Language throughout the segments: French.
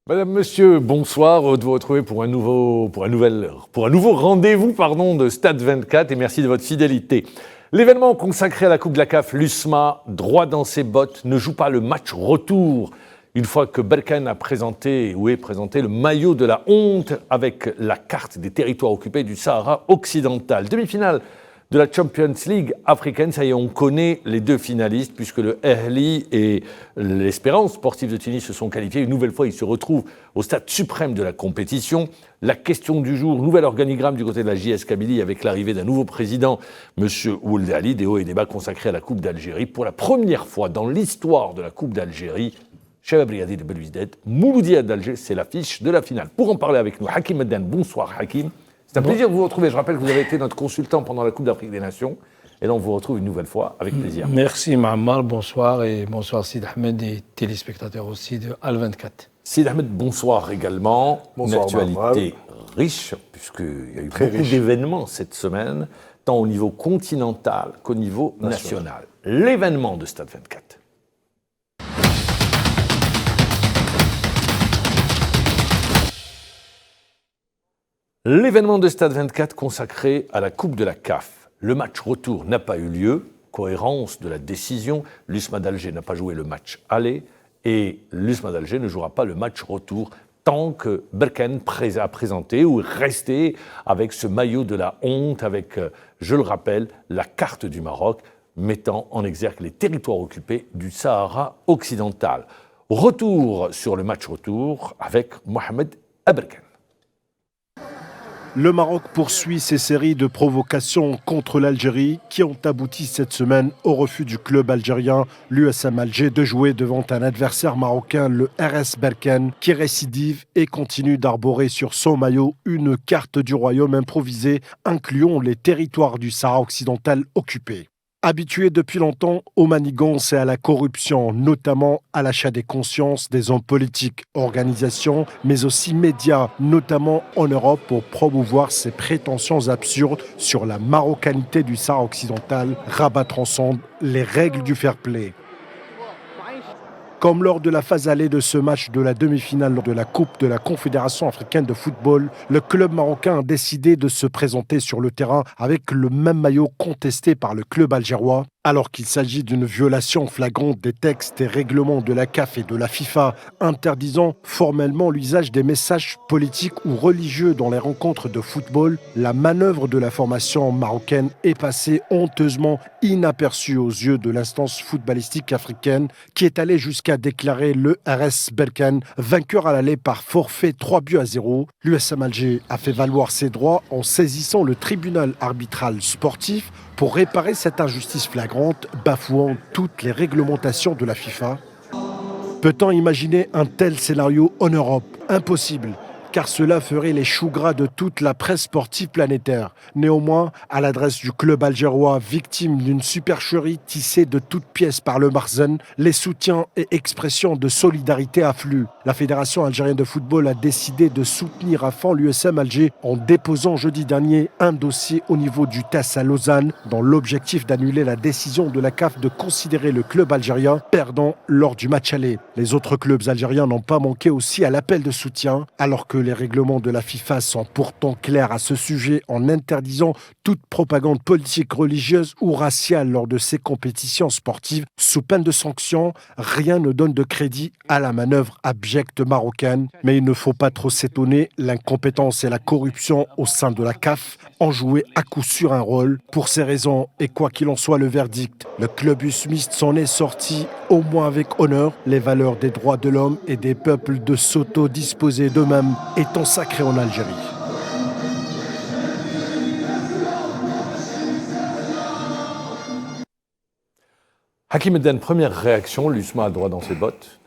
Madame, Monsieur, bonsoir. Heureux de vous retrouver pour un nouveau rendez-vous de Stade 24 et merci de votre fidélité. L'événement consacré à la Coupe de la CAF, l'USMA, droit dans ses bottes, ne joue pas le match retour. Une fois que Berkane est présenté le maillot de la honte avec la carte des territoires occupés du Sahara occidental. Demi-finale de la Champions League africaine, ça y est, on connaît les deux finalistes puisque le Ahli et l'Espérance sportive de Tunis se sont qualifiés. Une nouvelle fois, ils se retrouvent au stade suprême de la compétition. La question du jour, nouvel organigramme du côté de la JS Kabylie avec l'arrivée d'un nouveau président, M. Ould Ali, des hauts et des bas consacrés à la Coupe d'Algérie. Pour la première fois dans l'histoire de la Coupe d'Algérie, Chebab Riadi de Belouizdad, Mouloudia d'Alger, c'est l'affiche de la finale. Pour en parler avec nous, Hakim Meddan. Bonsoir Hakim. C'est un plaisir de vous retrouver. Je rappelle que vous avez été notre consultant pendant la Coupe d'Afrique des Nations. Et là, on vous retrouve une nouvelle fois avec plaisir. Merci Ma'ammar, bonsoir. Et bonsoir Sid Ahmed et téléspectateurs aussi de Al24. Sid Ahmed, bonsoir également. Bonsoir, une actualité riche, puisqu'il y a eu beaucoup d'événements cette semaine, tant au niveau continental qu'au niveau national. L'événement de Stade 24. L'événement de Stade 24 consacré à la Coupe de la CAF. Le match retour n'a pas eu lieu, cohérence de la décision. L'USMA d'Alger n'a pas joué le match aller et l'USMA d'Alger ne jouera pas le match retour tant que Berkane a présenté ou est resté avec ce maillot de la honte, avec, je le rappelle, la carte du Maroc mettant en exergue les territoires occupés du Sahara occidental. Retour sur le match retour avec Mohamed Aberkane. Le Maroc poursuit ses séries de provocations contre l'Algérie qui ont abouti cette semaine au refus du club algérien, l'USM Alger, de jouer devant un adversaire marocain, le RS Berkane, qui récidive et continue d'arborer sur son maillot une carte du royaume improvisée incluant les territoires du Sahara occidental occupés. Habitué depuis longtemps aux manigances et à la corruption, notamment à l'achat des consciences des hommes politiques, organisations, mais aussi médias, notamment en Europe, pour promouvoir ses prétentions absurdes sur la marocanité du Sahara occidental, rabattre ensemble les règles du fair play. Comme lors de la phase allée de ce match de la demi-finale de la Coupe de la Confédération africaine de football, le club marocain a décidé de se présenter sur le terrain avec le même maillot contesté par le club algérois, alors qu'il s'agit d'une violation flagrante des textes et règlements de la CAF et de la FIFA, interdisant formellement l'usage des messages politiques ou religieux dans les rencontres de football. La manœuvre de la formation marocaine est passée honteusement inaperçue aux yeux de l'instance footballistique africaine qui est allée jusqu'à déclarer le RS Berkane vainqueur à l'aller par forfait 3-0. L'USM Alger a fait valoir ses droits en saisissant le tribunal arbitral sportif pour réparer cette injustice flagrante, bafouant toutes les réglementations de la FIFA. Peut-on imaginer un tel scénario en Europe ? Impossible, car cela ferait les choux gras de toute la presse sportive planétaire. Néanmoins, à l'adresse du club algérois, victime d'une supercherie tissée de toutes pièces par le Marzen, les soutiens et expressions de solidarité affluent. La Fédération algérienne de football a décidé de soutenir à fond l'USM Alger en déposant jeudi dernier un dossier au niveau du TAS à Lausanne dans l'objectif d'annuler la décision de la CAF de considérer le club algérien perdant lors du match aller. Les autres clubs algériens n'ont pas manqué aussi à l'appel de soutien, alors que les règlements de la FIFA sont pourtant clairs à ce sujet en interdisant toute propagande politique, religieuse ou raciale lors de ces compétitions sportives. Sous peine de sanctions, rien ne donne de crédit à la manœuvre abjecte marocaine. Mais il ne faut pas trop s'étonner, l'incompétence et la corruption au sein de la CAF ont joué à coup sûr un rôle. Pour ces raisons, et quoi qu'il en soit le verdict, le club usmiste s'en est sorti au moins avec honneur. Les valeurs des droits de l'homme et des peuples de s'auto-disposer d'eux-mêmes étant sacré en Algérie. Hakim Meddan, première réaction, l'USMA a droit dans ses bottes.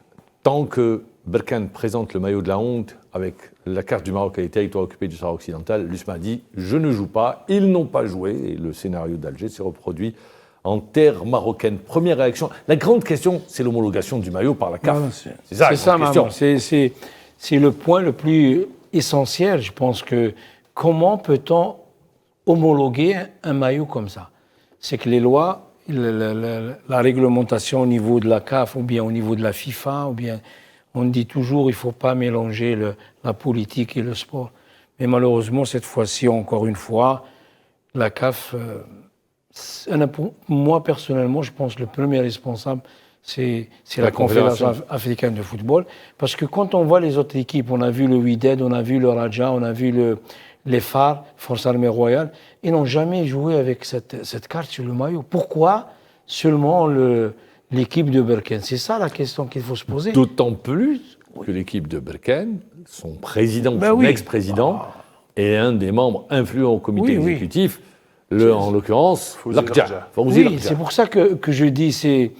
Tant que Berkane présente le maillot de la honte avec la carte du Maroc et les territoires occupés du Sahara occidental, l'USMA a dit « je ne joue pas ». Ils n'ont pas joué et le scénario d'Alger s'est reproduit en terre marocaine. Première réaction. La grande question, c'est l'homologation du maillot par la CAF. Non, c'est ça la question. C'est le point le plus essentiel. Je pense que comment peut-on homologuer un maillot comme ça ? C'est que les lois, la réglementation au niveau de la CAF ou bien au niveau de la FIFA ou bien On dit toujours qu'il ne faut pas mélanger la politique et le sport. Mais malheureusement, cette fois-ci, encore une fois, la CAF, moi personnellement, je pense que le premier responsable, c'est la Confédération africaine de football. Parce que quand on voit les autres équipes, on a vu le Wydad, on a vu le Raja, on a vu les FAR, Forces armées royales, ils n'ont jamais joué avec cette carte sur le maillot. Pourquoi seulement l'équipe de Berkane? C'est ça la question qu'il faut se poser. D'autant plus que l'équipe de Berkane, son président, son ex-président, est un des membres influents au comité exécutif, en l'occurrence, Lakhdja. Oui, c'est pour ça que je dis,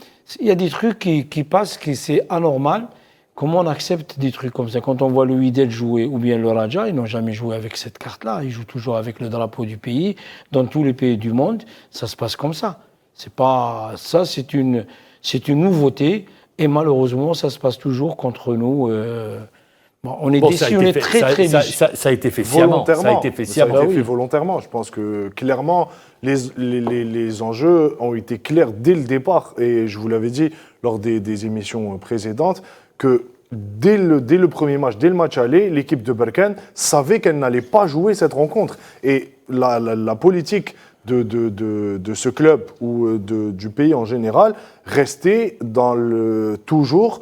il y a des trucs qui passent, qui c'est anormal. Comment on accepte des trucs comme ça? Quand on voit le Wydad jouer, ou bien le Raja, ils n'ont jamais joué avec cette carte-là. Ils jouent toujours avec le drapeau du pays. Dans tous les pays du monde, ça se passe comme ça. C'est une nouveauté. Et malheureusement, ça se passe toujours contre nous. On est déçus, on est très déçus. Ça a été fait sciemment. Ça a été fait volontairement. Je pense que clairement, les enjeux ont été clairs dès le départ. Et je vous l'avais dit lors des émissions précédentes que dès le premier match, dès le match aller, l'équipe de Berkane savait qu'elle n'allait pas jouer cette rencontre. Et la politique de ce club ou du pays en général restait toujours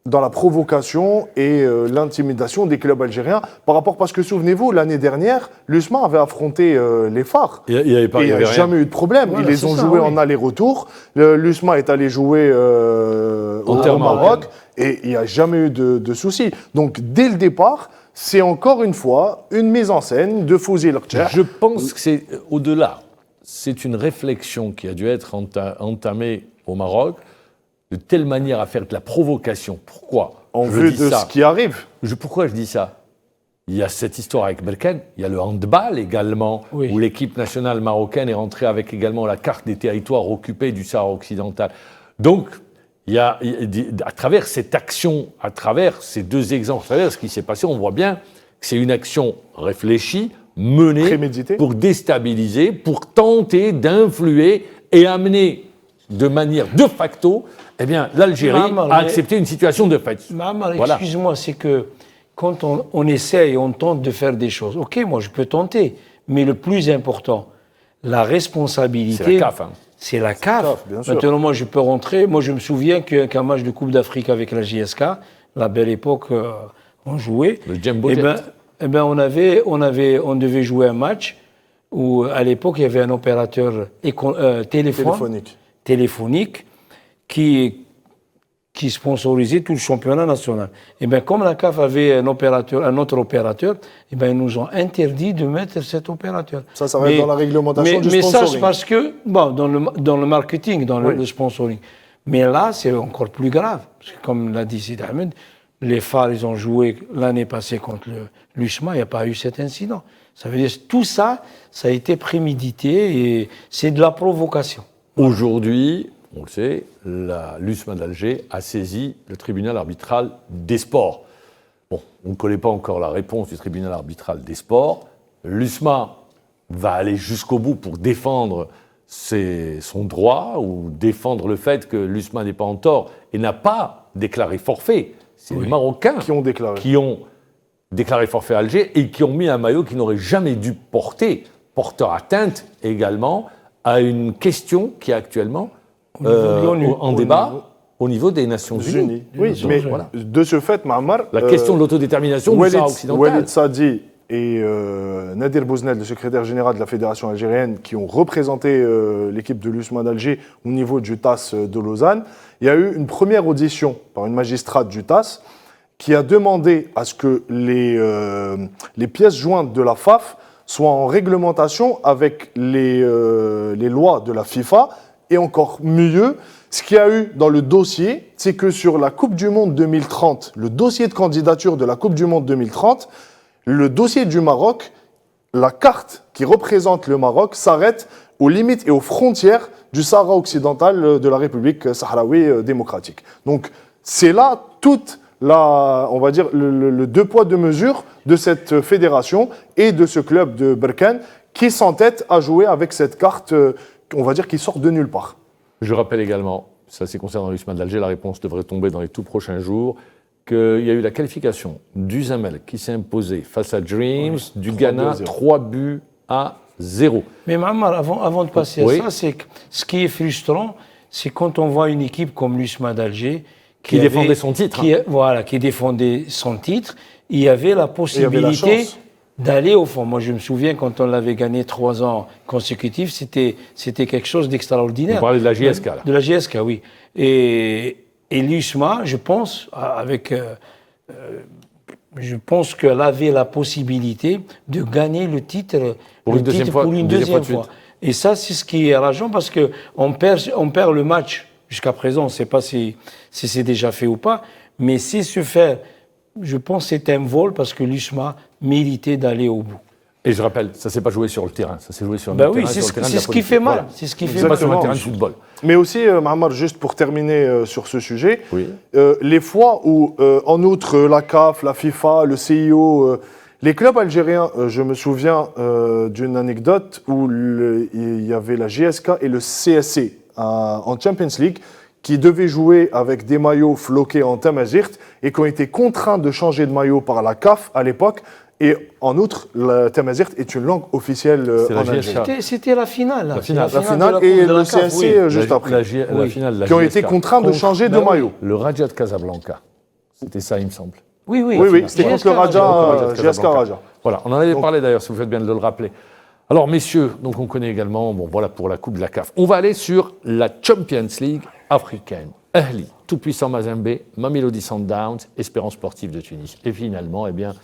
dans la provocation et l'intimidation des clubs algériens parce que souvenez-vous, l'année dernière, l'USMA avait affronté les FAR. Il n'y avait jamais eu de problème. Ils les ont joués en aller-retour. L'USMA est allé jouer au Maroc et il n'y a jamais eu de soucis. Donc dès le départ, c'est encore une fois une mise en scène de Fouzi Lakhdja. Je pense que c'est au-delà. C'est une réflexion qui a dû être entamée au Maroc de telle manière à faire de la provocation. Pourquoi? En vue de ce qui arrive. Pourquoi je dis ça? Il y a cette histoire avec Berkane, il y a le handball également, où l'équipe nationale marocaine est rentrée avec également la carte des territoires occupés du Sahara occidental. Donc, à travers cette action, à travers ces deux exemples, à travers ce qui s'est passé, on voit bien que c'est une action réfléchie, menée pour déstabiliser, pour tenter d'influer et amener de manière de facto l'Algérie a accepté une situation de fait. Voilà. Excuse-moi, c'est que quand on essaie et on tente de faire des choses, ok, moi je peux tenter, mais le plus important, la responsabilité, c'est la CAF. C'est la CAF. Maintenant, moi je peux rentrer. Moi je me souviens qu'un match de Coupe d'Afrique avec la JSK, la belle époque, on jouait. Le Jumbo Jet. On devait jouer un match où à l'époque il y avait un opérateur téléphonique qui sponsorisait tout le championnat national. Et bien, comme la CAF avait un autre opérateur, et bien, ils nous ont interdit de mettre cet opérateur. Ça va être dans la réglementation du sponsoring. Mais ça, c'est parce que, dans le marketing, dans le sponsoring. Mais là, c'est encore plus grave. Parce que, comme l'a dit Sid Ahmed, les FAR, ils ont joué l'année passée contre l'USMA, il n'y a pas eu cet incident. Ça veut dire que tout ça, ça a été prémédité et c'est de la provocation. Aujourd'hui, on le sait, l'USMA d'Alger a saisi le tribunal arbitral des sports. Bon, on ne connaît pas encore la réponse du tribunal arbitral des sports. L'USMA va aller jusqu'au bout pour défendre son droit ou défendre le fait que l'USMA n'est pas en tort et n'a pas déclaré forfait. C'est les Marocains qui ont déclaré forfait à Alger et qui ont mis un maillot qui n'aurait jamais dû porteur atteinte également à une question qui est actuellement en débat au niveau des Nations Unies. Oui, mais de ce fait, Ma'amar... La question de l'autodétermination du Sahara occidental. Walid Saadi et Nadir Bouznel, le secrétaire général de la Fédération algérienne, qui ont représenté l'équipe de l'USMA d'Alger au niveau du TAS de Lausanne, il y a eu une première audition par une magistrate du TAS qui a demandé à ce que les pièces jointes de la FAF soient en réglementation avec les lois de la FIFA. Et encore mieux, ce qu'il y a eu dans le dossier, c'est que sur la Coupe du Monde 2030, le dossier de candidature de la Coupe du Monde 2030, le dossier du Maroc, la carte qui représente le Maroc s'arrête aux limites et aux frontières du Sahara occidental de la République sahraoui démocratique. Donc c'est là toute on va dire le deux poids deux mesures de cette fédération et de ce club de Berkane qui s'entête à jouer avec cette carte, on va dire, qui sort de nulle part. Je rappelle également, ça c'est concernant l'USMA d'Alger, la réponse devrait tomber dans les tout prochains jours. qu'il y a eu la qualification du Zamalek qui s'est imposé face à Dreams, du Ghana, 3-0. Mais Ma'amar, avant de passer Oui. à ça, c'est que ce qui est frustrant, c'est quand on voit une équipe comme l'USMA d'Alger Qui défendait son titre, qui défendait son titre. Il y avait la possibilité chance. d'aller au fond. Moi, je me souviens quand on l'avait gagné 3 ans consécutifs, c'était quelque chose d'extraordinaire. Vous parlez de la JSK, là. De la JSK, oui. Et l'USMA, je pense, je pense qu'elle avait la possibilité de gagner le titre Pour une deuxième fois de suite. Et ça, c'est ce qui est rageant parce qu'on perd le match. Jusqu'à présent, on ne sait pas si c'est déjà fait ou pas. Mais c'est se faire, je pense que c'est un vol parce que l'USMA méritait d'aller au bout. Et je rappelle, ça ne s'est pas joué sur le terrain, ça s'est joué sur un Ben autre oui, terrain. c'est sur le terrain de ce la qui politique. fait mal. Voilà. C'est ce qui fait Pas mal. sur un terrain de football. Mais aussi, Mahamar, juste pour terminer sur ce sujet, Oui. les fois où, en outre, la CAF, la FIFA, le CIO, les clubs algériens, je me souviens d'une anecdote où il y avait la GSK et le CSC en Champions League qui devaient jouer avec des maillots floqués en tamazirt et qui ont été contraints de changer de maillot par la CAF à l'époque. Et en outre, le tamazirt est une langue officielle C'est la en GSK. Algérie. C'était la finale. Là. La finale. C'est La finale de la et Coupe de le la CAF, CSC oui. juste après. La finale de la Qui ont été JSK contraints de contre changer de Ben oui. maillot. le Raja de Casablanca. C'était ça, il me semble. Oui, oui. Oui, oui, c'était contre le Contre le Raja, de GSK Casablanca. Raja. Voilà, on en avait Donc- parlé d'ailleurs, si vous faites bien de le rappeler. Alors, messieurs, donc on connaît également, bon voilà pour la Coupe de la CAF. On va aller sur la Champions League africaine. Ahli, tout-puissant Mazembe, Mamelodi Sundowns, Espérance sportive de Tunis. Et finalement, eh bien,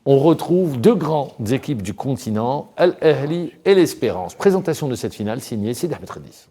on retrouve deux grandes équipes du continent, Al Ahli et l'Espérance. Présentation de cette finale signée Sidi Ahmed Redis.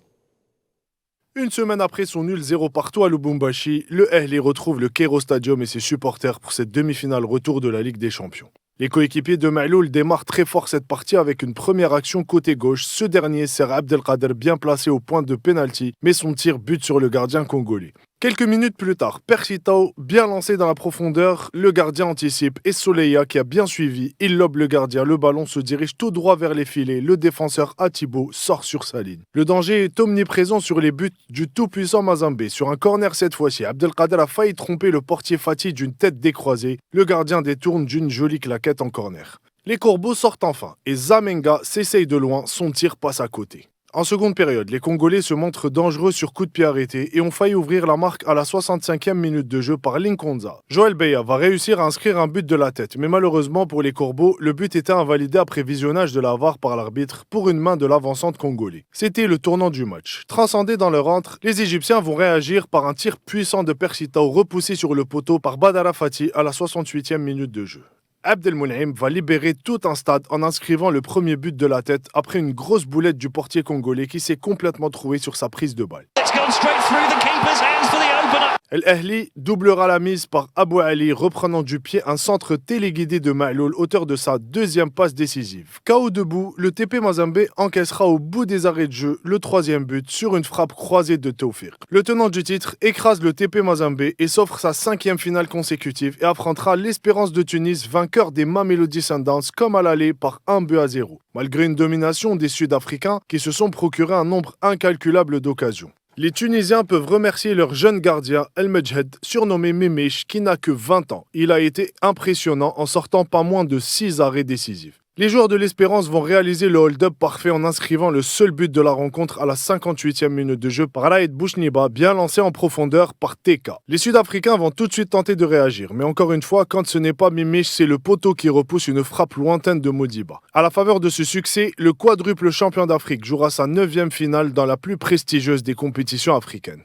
Une semaine après son nul 0 partout à Lubumbashi, le Ahly retrouve le Cairo Stadium et ses supporters pour cette demi-finale retour de la Ligue des Champions. Les coéquipiers de Maaloul démarrent très fort cette partie avec une première action côté gauche. Ce dernier sert Abdelkader bien placé au point de pénalty, mais son tir bute sur le gardien congolais. Quelques minutes plus tard, Persitao, bien lancé dans la profondeur, le gardien anticipe et Soleya qui a bien suivi, il lobe le gardien, le ballon se dirige tout droit vers les filets, le défenseur Atibo sort sur sa ligne. Le danger est omniprésent sur les buts du tout-puissant Mazembe. Sur un corner cette fois-ci, Abdelkader a failli tromper le portier Fatih d'une tête décroisée, le gardien détourne d'une jolie claquette en corner. Les Corbeaux sortent enfin et Zamenga s'essaye de loin, son tir passe à côté. En seconde période, les Congolais se montrent dangereux sur coup de pied arrêté et ont failli ouvrir la marque à la 65e minute de jeu par Linkonza. Joël Beya va réussir à inscrire un but de la tête, mais malheureusement pour les Corbeaux, le but était invalidé après visionnage de la VAR par l'arbitre pour une main de l'avancante congolais. C'était le tournant du match. Transcendés dans leur antre, les Égyptiens vont réagir par un tir puissant de Persitao repoussé sur le poteau par Badara Fatih à la 68e minute de jeu. Abdelmounaim va libérer tout un stade en inscrivant le premier but de la tête après une grosse boulette du portier congolais qui s'est complètement troué sur sa prise de balle. El Ahly doublera la mise par Abou Ali reprenant du pied un centre téléguidé de Maaloul, auteur de sa deuxième passe décisive. KO debout, le TP Mazembe encaissera au bout des arrêts de jeu le troisième but sur une frappe croisée de Taoufir. Le tenant du titre écrase le TP Mazembe et s'offre sa 5e finale consécutive et affrontera l'Espérance de Tunis, vainqueur des Mamelodi Sundowns comme à l'aller par 1-0, malgré une domination des Sud-Africains qui se sont procuré un nombre incalculable d'occasions. Les Tunisiens peuvent remercier leur jeune gardien El Medjed, surnommé Mémèche, qui n'a que 20 ans. Il a été impressionnant en sortant pas moins de 6 arrêts décisifs. Les joueurs de l'Espérance vont réaliser le hold-up parfait en inscrivant le seul but de la rencontre à la 58e minute de jeu par Raed Bouchniba, bien lancé en profondeur par Teka. Les Sud-Africains vont tout de suite tenter de réagir, mais encore une fois, quand ce n'est pas Mimiche, c'est le poteau qui repousse une frappe lointaine de Modiba. À la faveur de ce succès, le quadruple champion d'Afrique jouera sa 9e finale dans la plus prestigieuse des compétitions africaines.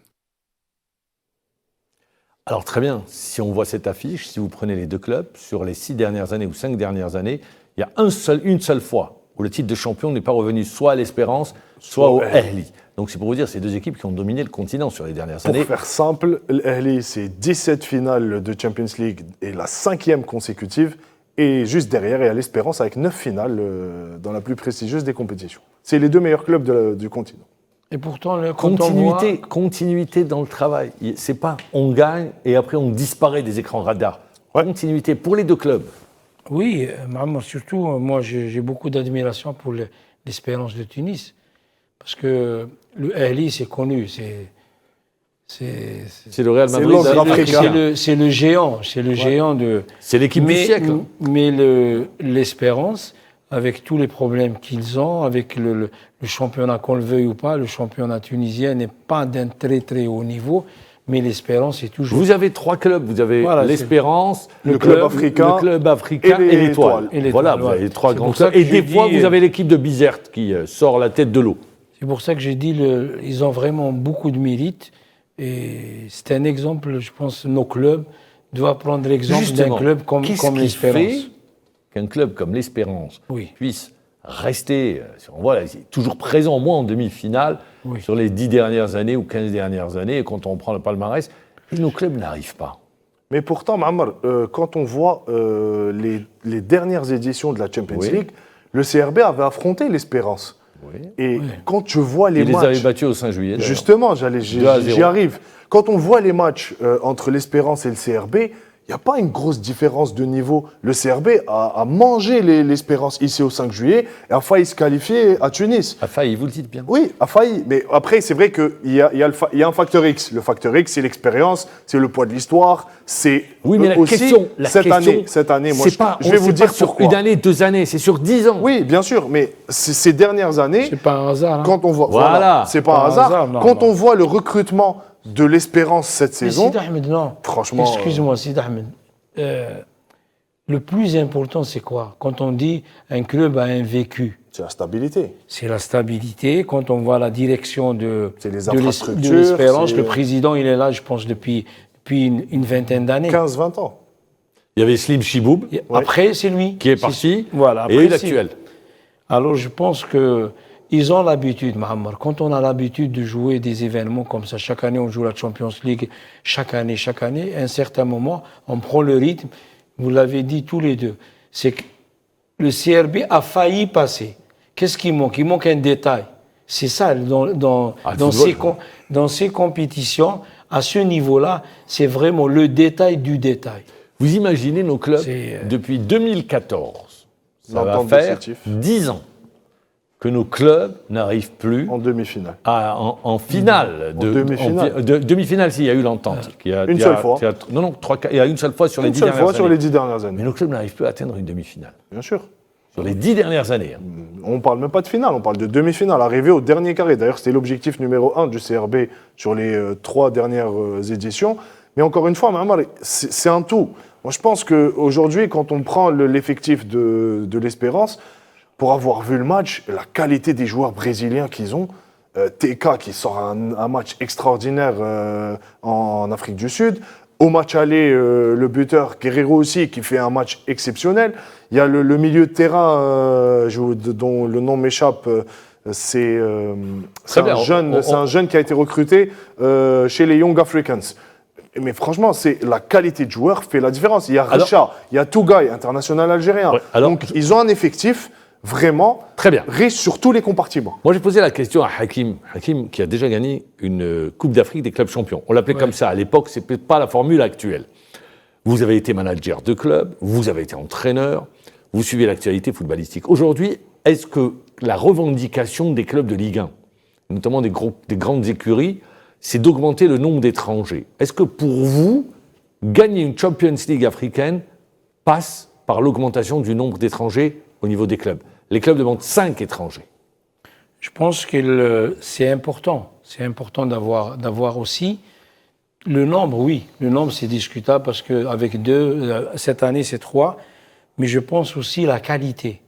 Alors très bien, si on voit cette affiche, si vous prenez les deux clubs, sur les 6 dernières années ou 5 dernières années, il y a une seule fois où le titre de champion n'est pas revenu soit à l'Espérance, soit au Ahly. Donc c'est pour vous dire, ces deux équipes qui ont dominé le continent sur les dernières années. Pour faire simple, l'Ahly, c'est 17 finales de Champions League et la 5e consécutive. Et juste derrière, il y a l'Espérance avec 9 finales dans la plus prestigieuse des compétitions. C'est les deux meilleurs clubs du continent. Et pourtant, Continuité dans le travail. C'est pas on gagne et après on disparaît des écrans radars. Ouais. Continuité pour les deux clubs. Oui, surtout, moi, j'ai beaucoup d'admiration pour l'Espérance de Tunis. Parce que le Ahly, c'est connu. C'est le Real C'est Madrid l'ogre africain. c'est le géant de. C'est l'équipe du siècle. Mais l'Espérance, avec tous les problèmes qu'ils ont, avec le championnat, qu'on le veuille ou pas, le championnat tunisien n'est pas d'un très très haut niveau, mais l'Espérance est toujours. Vous avez 3 clubs. Vous avez l'Espérance, le club africain, et l'Étoile. Voilà, vous avez les 3 grands clubs. Et des fois, vous avez l'équipe de Bizerte qui sort la tête de l'eau. C'est pour ça que j'ai dit ils ont vraiment beaucoup de mérite. Et c'est un exemple, je pense, nos clubs doivent prendre l'exemple d'un club comme l'Espérance. Qu'un club comme l'Espérance puisse rester, on voit, toujours présent au moins en demi-finale sur les 10 dernières années ou 15 dernières années, et quand on prend le palmarès, nos clubs n'arrivent pas. Mais pourtant, Ma'amar, quand on voit les dernières éditions de la Champions League, le CRB avait affronté l'Espérance. Et quand je vois les matchs... Ils les avaient battus au 5 juillet. D'ailleurs. Justement, j'y arrive. Quand on voit les matchs entre l'Espérance et le CRB, il n'y a pas une grosse différence de niveau. Le CRB a mangé l'Espérance ici au 5 juillet et a failli se qualifier à Tunis. A failli, vous le dites bien. Oui, a failli. Mais après, c'est vrai qu'il y a un facteur X. Le facteur X, c'est l'expérience, c'est le poids de l'histoire, c'est mais aussi cette année, moi, je vais vous dire pourquoi. Sur une année, 2 années, c'est sur 10 ans. Oui, bien sûr, mais ces dernières années... C'est pas un hasard. Quand on voit, c'est pas un hasard. Quand on voit le recrutement de l'Espérance cette saison... Sid Ahmed, non. Franchement... Excuse-moi, Sid Ahmed. Le plus important, c'est quoi? Quand on dit un club a un vécu. C'est la stabilité. C'est la stabilité. Quand on voit la direction de l'Espérance, le président, il est là, je pense, depuis une vingtaine d'années. 15-20 ans. Il y avait Slim Chiboub. Après, c'est lui. Qui est parti. Voilà. Et l'actuel. Alors, je pense qu'ils ont l'habitude, Mohamed. Quand on a l'habitude de jouer des événements comme ça, chaque année, on joue la Champions League, chaque année, à un certain moment, on prend le rythme. Vous l'avez dit tous les deux. C'est que le CRB a failli passer. Qu'est-ce qui manque? Il manque un détail. C'est ça, dans ces compétitions, à ce niveau-là, c'est vraiment le détail du détail. Vous imaginez nos clubs, depuis 2014, ça va faire 10 ans que nos clubs n'arrivent plus en demi-finale. En finale. Demi-finale, s'il y a eu l'entente. Une seule fois. Il y a une seule fois sur les 10 dernières années. Sur les 10 dernières années. Mais nos clubs n'arrivent plus à atteindre une demi-finale. Bien sûr. Sur les 10 dernières années. On ne parle même pas de finale, on parle de demi-finale, arriver au dernier carré. D'ailleurs, c'était l'objectif numéro 1 du CRB sur les 3 dernières éditions. Mais encore une fois, c'est un tout. Moi, je pense qu'aujourd'hui, quand on prend l'effectif de l'Espérance, pour avoir vu le match, la qualité des joueurs brésiliens qu'ils ont, TK qui sort un match extraordinaire en Afrique du Sud. Au match aller, le buteur Guerrero aussi qui fait un match exceptionnel. Il y a le milieu de terrain dont le nom m'échappe. C'est un jeune qui a été recruté chez les Young Africans. Mais franchement, la qualité de joueur fait la différence. Il y a Richa, il y a Tougaï, international algérien. Donc ils ont un effectif vraiment très bien, riche sur tous les compartiments. Moi, j'ai posé la question à Hakim qui a déjà gagné une Coupe d'Afrique des clubs champions. On l'appelait comme ça à l'époque, c'est peut-être pas la formule actuelle. Vous avez été manager de club, vous avez été entraîneur, vous suivez l'actualité footballistique. Aujourd'hui, est-ce que la revendication des clubs de Ligue 1, notamment des grandes écuries, c'est d'augmenter le nombre d'étrangers? Est-ce que pour vous, gagner une Champions League africaine passe par l'augmentation du nombre d'étrangers au niveau des clubs? Les clubs demandent 5 étrangers. Je pense que c'est important. C'est important d'avoir aussi le nombre, oui. Le nombre, c'est discutable parce qu'avec 2, cette année, c'est 3. Mais je pense aussi la qualité,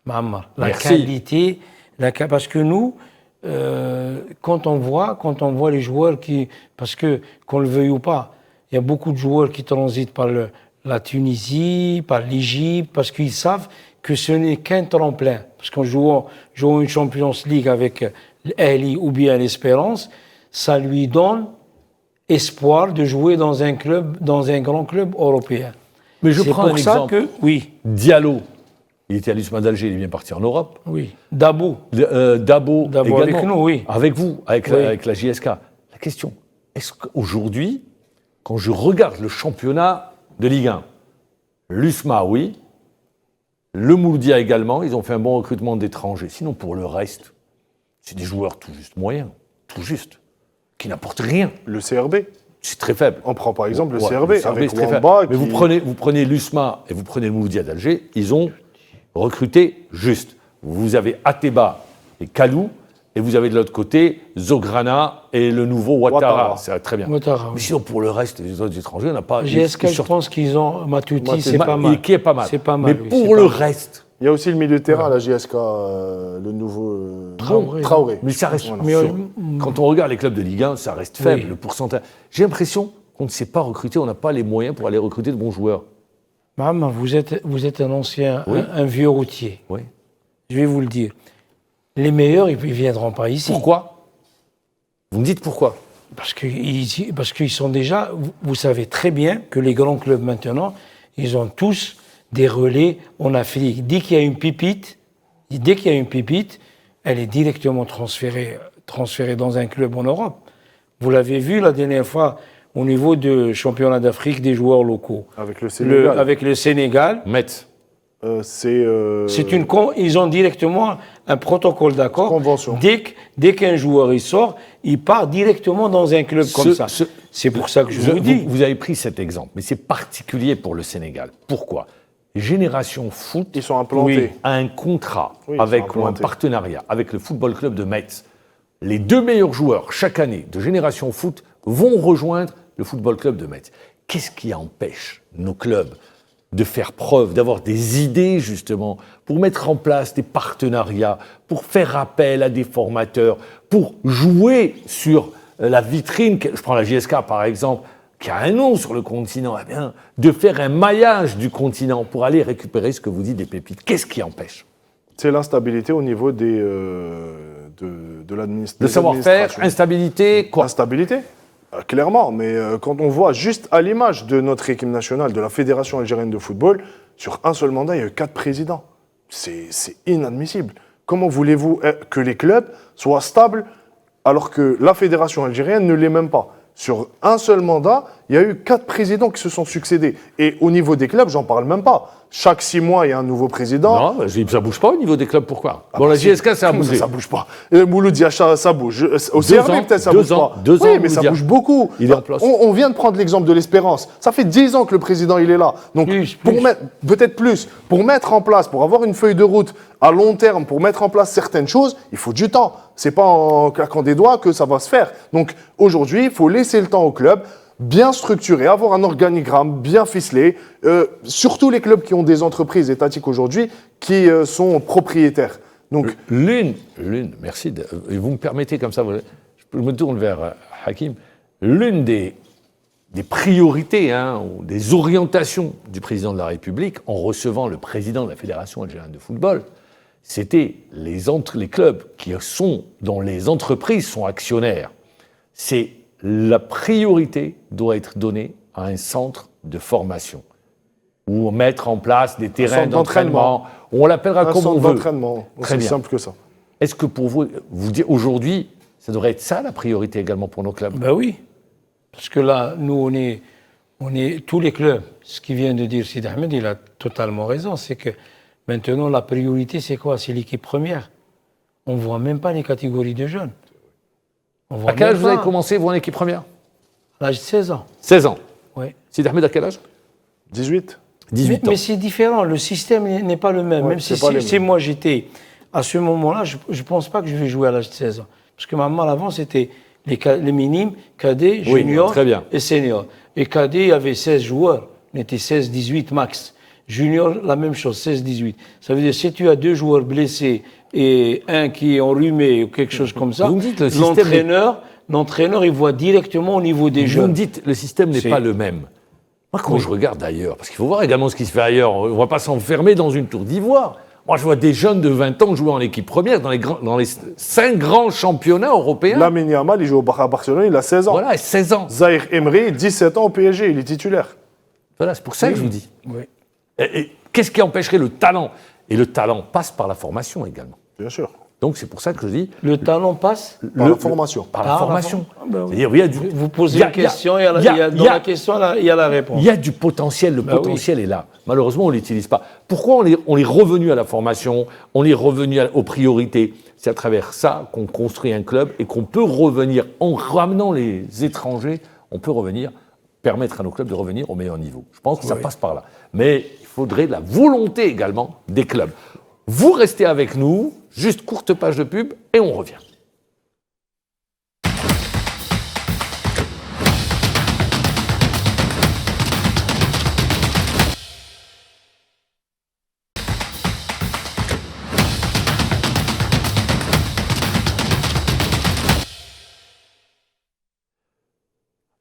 Mohamed. Qualité, parce que nous, quand on voit les joueurs parce que, qu'on le veuille ou pas, il y a beaucoup de joueurs qui transitent par la Tunisie, par l'Égypte, parce qu'ils savent que ce n'est qu'un tremplin. Parce qu'en jouant une Champions League avec l'Ahli ou bien l'Espérance, ça lui donne espoir de jouer dans un grand club européen. Mais je prends un exemple. Oui. Diallo, il était à l'USMA d'Alger, il est bien parti en Europe. Oui. Dabo également. Avec nous, oui. Avec vous, avec la JSK. La question, est-ce qu'aujourd'hui, quand je regarde le championnat de Ligue 1, l'USMA, oui, le Mouloudia également, ils ont fait un bon recrutement d'étrangers. Sinon, pour le reste, c'est des joueurs tout juste moyens, tout juste. qui n'apportent rien. Le CRB. C'est très faible. On prend par exemple le Ouais, CRB avec c'est très faible. Wamba. Mais vous prenez l'USMA et vous prenez le Mouloudia d'Alger, ils ont recruté juste. Vous avez Ateba et Kalou, et vous avez de l'autre côté Zograna et le nouveau Ouattara. C'est très bien. Ouattara, Mais oui. sinon, pour le reste, les autres étrangers, on n'a pas... GSK, je pense qu'ils ont Matuidi, c'est pas Et mal. qui est pas mal. C'est pas mal, Mais oui, pour c'est le pas mal. reste... Il y a aussi le milieu de terrain à la JSK, le nouveau Traoré. Traoré. Mais ça reste... Voilà. Mais, Quand on regarde les clubs de Ligue 1, ça reste faible, Oui. le pourcentage. J'ai l'impression qu'on ne sait pas recruter, on n'a pas les moyens pour aller recruter de bons joueurs. Maman, vous êtes un ancien, Oui. un vieux routier. Oui. Je vais vous le dire. Les meilleurs, ils ne viendront pas ici. Pourquoi? Vous me dites pourquoi? Parce qu'ils sont déjà... Vous savez très bien que les grands clubs maintenant, ils ont tous des relais en Afrique. Dès qu'il y a une pépite, elle est directement transférée dans un club en Europe. Vous l'avez vu la dernière fois au niveau du championnat d'Afrique des joueurs locaux. Avec le Sénégal. Avec le Sénégal, Metz. ils ont directement un protocole d'accord. Convention. Dès qu'un joueur il sort, il part directement dans un club comme ça. C'est pour ça que je vous dis. Vous avez pris cet exemple, mais c'est particulier pour le Sénégal. Pourquoi? Génération Foot Ils sont implantés. a un contrat Oui, ils avec, sont ou un implantés. partenariat avec le Football Club de Metz. Les 2 meilleurs joueurs chaque année de Génération Foot vont rejoindre le Football Club de Metz. Qu'est-ce qui empêche nos clubs de faire preuve, d'avoir des idées justement, pour mettre en place des partenariats, pour faire appel à des formateurs, pour jouer sur la vitrine, je prends la JSK par exemple, qui a un nom sur le continent, eh bien, de faire un maillage du continent pour aller récupérer ce que vous dites des pépites. Qu'est-ce qui empêche? C'est l'instabilité au niveau de l'administration. Le savoir-faire, instabilité, quoi? Instabilité, clairement. Mais quand on voit juste à l'image de notre équipe nationale, de la Fédération algérienne de football, sur un seul mandat, il y a eu 4 présidents. C'est inadmissible. Comment voulez-vous que les clubs soient stables alors que la Fédération algérienne ne l'est même pas? Sur un seul mandat, il y a eu 4 présidents qui se sont succédés. Et au niveau des clubs, j'en parle même pas. Chaque 6 mois, il y a un nouveau président. Non, ça bouge pas au niveau des clubs, pourquoi? Bon, la JSK, ça a bougé. Ça bouge pas. Mouloudia, ça bouge. Au 2 CRB, ans, peut-être, ça 2 bouge ans, pas. 2 ans, Oui, mais ça Mouloudia. bouge beaucoup. Il est en place. On vient de prendre l'exemple de l'Espérance. Ça fait 10 ans que le président, il est là. Donc, peut-être plus. Pour mettre en place, pour avoir une feuille de route à long terme, pour mettre en place certaines choses, il faut du temps. C'est pas en claquant des doigts que ça va se faire. Donc, aujourd'hui, il faut laisser le temps au club, bien structuré, avoir un organigramme bien ficelé, surtout les clubs qui ont des entreprises étatiques aujourd'hui, qui sont propriétaires. Donc, Merci, et vous me permettez comme ça, je me tourne vers Hakim, l'une des priorités ou des orientations du président de la République en recevant le président de la Fédération algérienne de football, c'était les clubs dont les entreprises sont actionnaires. C'est la priorité doit être donnée à un centre de formation ou mettre en place des terrains d'entraînement. On l'appellera comme on veut. Un centre d'entraînement, Très aussi bien. simple que ça. Est-ce que pour vous dire aujourd'hui, ça devrait être ça la priorité également pour nos clubs? Ben oui. Parce que là, nous, on est tous les clubs. Ce qu'il vient de dire Sid Ahmed, il a totalement raison. C'est que maintenant, la priorité, c'est quoi? C'est l'équipe première. On ne voit même pas les catégories de jeunes. À quel âge vous avez commencé, vous, en équipe première? À l'âge de 16 ans. 16 ans. Oui. Sid Ahmed, à quel âge? 18. 18 ans. Mais c'est différent. Le système n'est pas le même. Ouais, Même c'est si, pas les si mêmes. moi j'étais à ce moment-là, je ne pense pas que je vais jouer à l'âge de 16 ans. Parce que maman, avant, c'était les minimes, cadets, Oui, juniors très bien. et seniors. Et cadet, il y avait 16 joueurs. On était 16, 18 max. Junior, la même chose, 16, 18. Ça veut dire si tu as 2 joueurs blessés et un qui est enrhumé ou quelque chose comme ça, Vous me dites, le système l'entraîneur, il voit directement au niveau des Vous jeunes. me dites, le système n'est C'est- pas le même. Moi, quand je regarde ailleurs, parce qu'il faut voir également ce qui se fait ailleurs, on ne va pas s'enfermer dans une tour d'ivoire. Moi, je vois des jeunes de 20 ans jouer en équipe première dans les 5 grands championnats européens. Lamine Yamal, il joue à Barcelone, il a 16 ans. Voilà, 16 ans. Zahir Emery, 17 ans au PSG, il est titulaire. Voilà, c'est pour ça que je vous dis. Oui. Et qu'est-ce qui empêcherait le talent? Et le talent passe par la formation également. Bien sûr. Donc c'est pour ça que je dis... Le talent passe Par la formation. Par la formation. Ben oui. C'est-à-dire, il y a du, Vous posez il y a- une question, dans il y a- la question, il y a la réponse. il y a du potentiel, le Bah potentiel est là. Malheureusement, on ne l'utilise pas. Pourquoi on est revenu à la formation, on est revenu aux priorités? C'est à travers ça qu'on construit un club et qu'on peut revenir, en ramenant les étrangers, on peut revenir, permettre à nos clubs de revenir au meilleur niveau. Je pense que ça passe par là. Mais il faudrait la volonté également des clubs. Vous restez avec nous, juste courte page de pub et on revient.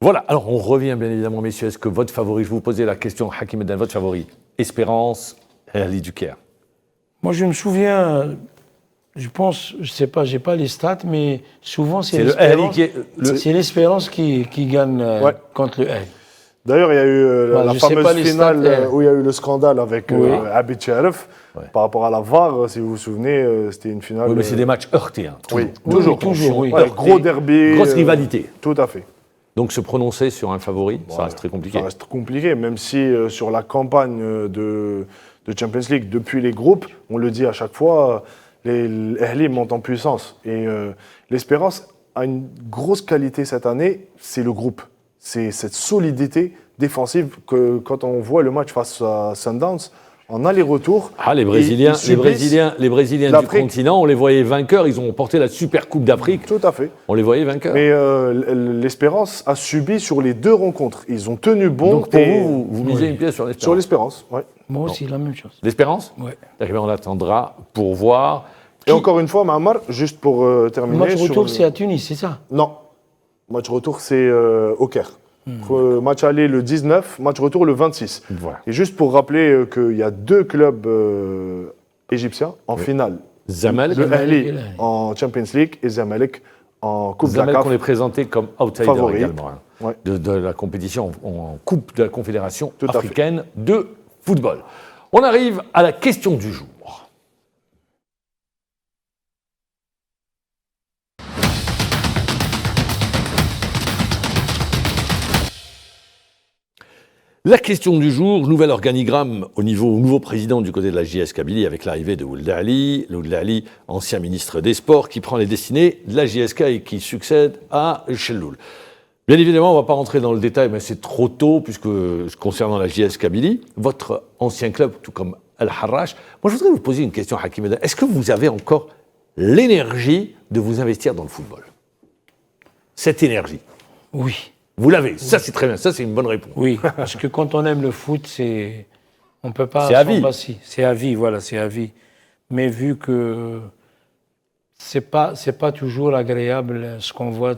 Voilà, alors on revient bien évidemment, messieurs. Est-ce que votre favori, je vous posais la question, Hakim Edan, votre favori, Espérance, Ali du Caire? Moi, je me souviens, je pense, je sais pas, j'ai pas les stats, mais souvent c'est le Ahly l'Espérance qui est c'est l'Espérance qui gagne Ouais. contre le Ahly. D'ailleurs, il y a eu Ouais, la je sais pas fameuse les finale stats, où il y a eu le scandale avec Oui. Abid Sharaf. Ouais. Par rapport à la VAR, si vous vous souvenez, c'était une finale. Oui, mais c'est des matchs heurtés. Hein, Oui, toujours, oui. Ouais, gros derby. Grosse rivalité. Tout à fait. Donc se prononcer sur un favori, ça Ouais, reste très compliqué. Ça reste compliqué, même si sur la campagne de Champions League, depuis les groupes, on le dit à chaque fois, l'Ahly monte en puissance. Et l'Espérance a une grosse qualité cette année, c'est le groupe. C'est cette solidité défensive que quand on voit le match face à Sundowns, en aller-retour. Ah, les Brésiliens, ils subissent les Brésiliens du l'Afrique. continent, on les voyait vainqueurs, ils ont porté la Super Coupe d'Afrique, Tout à fait. on les voyait vainqueurs. Mais l'Espérance a subi sur les deux rencontres. Ils ont tenu bon. Donc pour et- vous misez Oui. une pièce sur l'Espérance. Sur l'Espérance, ouais. Moi aussi, la même chose. L'Espérance? Ouais. D'accord, on attendra pour voir. Et encore une fois, Mahamar, juste pour terminer. Le match sur retour, le- c'est à Tunis, c'est ça? Non. Match retour, c'est au Caire. Match aller le 19, match retour le 26. Voilà. Et juste pour rappeler qu'il y a deux clubs égyptiens en finale. Zamalek, Le Ahly et l'Ahly. en Champions League et Zamalek en Coupe de la Zamalek, CAF. on est présenté comme outsider Favori. également hein, Ouais. de la compétition en Coupe de la Confédération Tout à fait. africaine de football. On arrive à la question du jour. La question du jour, nouvel organigramme au nouveau président du côté de la JS Kabylie avec l'arrivée de Ould Ali. Ould Ali, ancien ministre des Sports, qui prend les destinées de la JSK et qui succède à Chelloul. Bien évidemment, on ne va pas rentrer dans le détail, mais c'est trop tôt, puisque concernant la JS Kabylie, votre ancien club, tout comme Al-Harrach, moi je voudrais vous poser une question, Hakim Edan. Est-ce que vous avez encore l'énergie de vous investir dans le football? Cette énergie, Oui. vous l'avez. Ça, c'est très bien. Ça, c'est une bonne réponse. Oui, parce que quand on aime le foot, on peut pas C'est à vie. s'en passer. C'est à vie, voilà, c'est à vie. Mais vu que c'est pas toujours agréable ce qu'on voit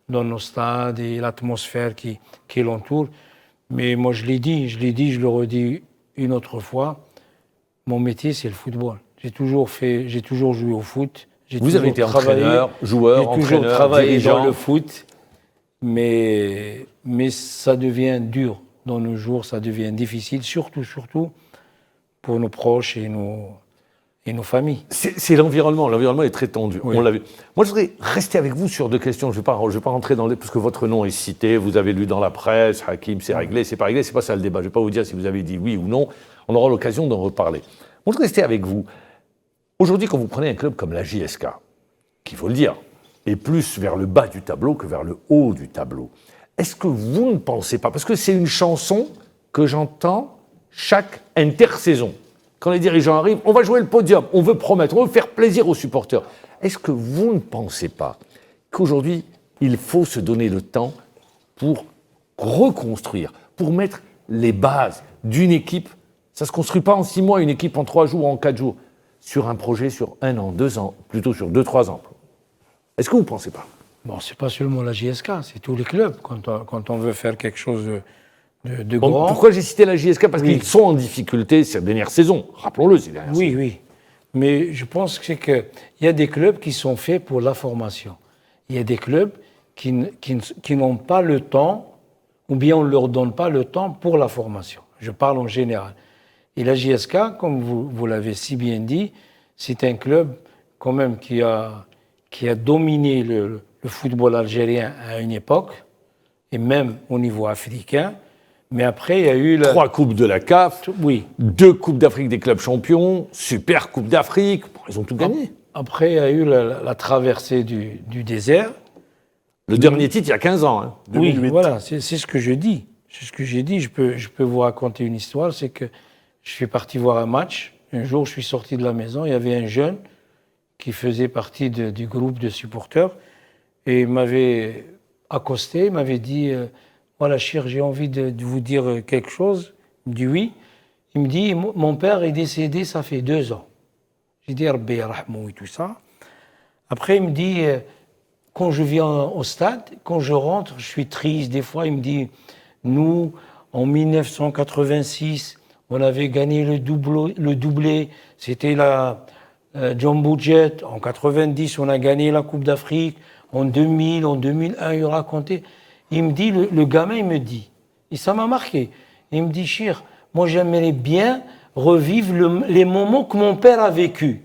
dans nos stades et l'atmosphère qui l'entoure. Mais moi, je l'ai dit, je le redis une autre fois. Mon métier, c'est le football. J'ai toujours joué au foot. Vous avez été entraîneur, joueur, J'ai toujours entraîneur, travaillé dirigeant. dans le foot. Mais ça devient dur dans nos jours, ça devient difficile, surtout pour nos proches et nos familles. C'est l'environnement. L'environnement est très tendu. Oui. On l'a vu. Moi, je voudrais rester avec vous sur deux questions. Je ne vais pas rentrer dans les... Parce que votre nom est cité, vous avez lu dans la presse, Hakim, c'est réglé, c'est pas réglé, c'est pas ça le débat. Je ne vais pas vous dire si vous avez dit oui ou non. On aura l'occasion d'en reparler. Moi, je voudrais rester avec vous. Aujourd'hui, quand vous prenez un club comme la JSK, qu'il faut le dire, est plus vers le bas du tableau que vers le haut du tableau, est-ce que vous ne pensez pas, parce que c'est une chanson que j'entends chaque intersaison, quand les dirigeants arrivent, on va jouer le podium, on veut promettre, on veut faire plaisir aux supporters. Est-ce que vous ne pensez pas qu'aujourd'hui, il faut se donner le temps pour reconstruire, pour mettre les bases d'une équipe? Ça ne se construit pas en 6 mois, une équipe en 3 jours, en 4 jours, sur un projet sur 1 an, 2 ans, plutôt sur 2-3 ans. Est-ce que vous ne pensez pas? Bon, c'est pas seulement la JSK, c'est tous les clubs. Quand on veut faire quelque chose de Bon, grand. pourquoi j'ai cité la JSK? Parce Oui. qu'ils sont en difficulté cette dernière saison. Rappelons-le, ces dernières saisons. Oui. Mais je pense que c'est qu'il y a des clubs qui sont faits pour la formation. Il y a des clubs qui n'ont pas le temps, ou bien on ne leur donne pas le temps pour la formation. Je parle en général. Et la JSK, comme vous l'avez si bien dit, c'est un club quand même qui a dominé le football algérien à une époque, et même au niveau africain. Mais après, il y a eu... 3 coupes de la CAF, Oui. 2 coupes d'Afrique des clubs champions, super coupe d'Afrique, bon, ils ont tout gagné. Après, il y a eu la traversée du désert. Le dernier titre, il y a 15 ans. Hein. 2008. Oui, voilà, c'est ce que je dis. C'est ce que j'ai dit. Je peux vous raconter une histoire. C'est que je suis parti voir un match. Un jour, je suis sorti de la maison. Il y avait un jeune qui faisait partie du groupe de supporters. Et il m'avait accosté. Il m'avait dit voilà, Chir, j'ai envie de vous dire quelque chose. Il me dit oui. Il me dit mon père est décédé, ça fait 2 ans. J'ai dit Rabbi yarhamou et tout ça. Après, il me dit quand je viens au stade, quand je rentre, je suis triste. Des fois, il me dit nous, en 1986, on avait gagné le doublé. C'était la John Budget. En 90, on a gagné la Coupe d'Afrique. En 2000, en 2001, il racontait. Il me dit, le gamin, il me dit, et ça m'a marqué. Il me dit, Chir, moi j'aimerais bien revivre les moments que mon père a vécu.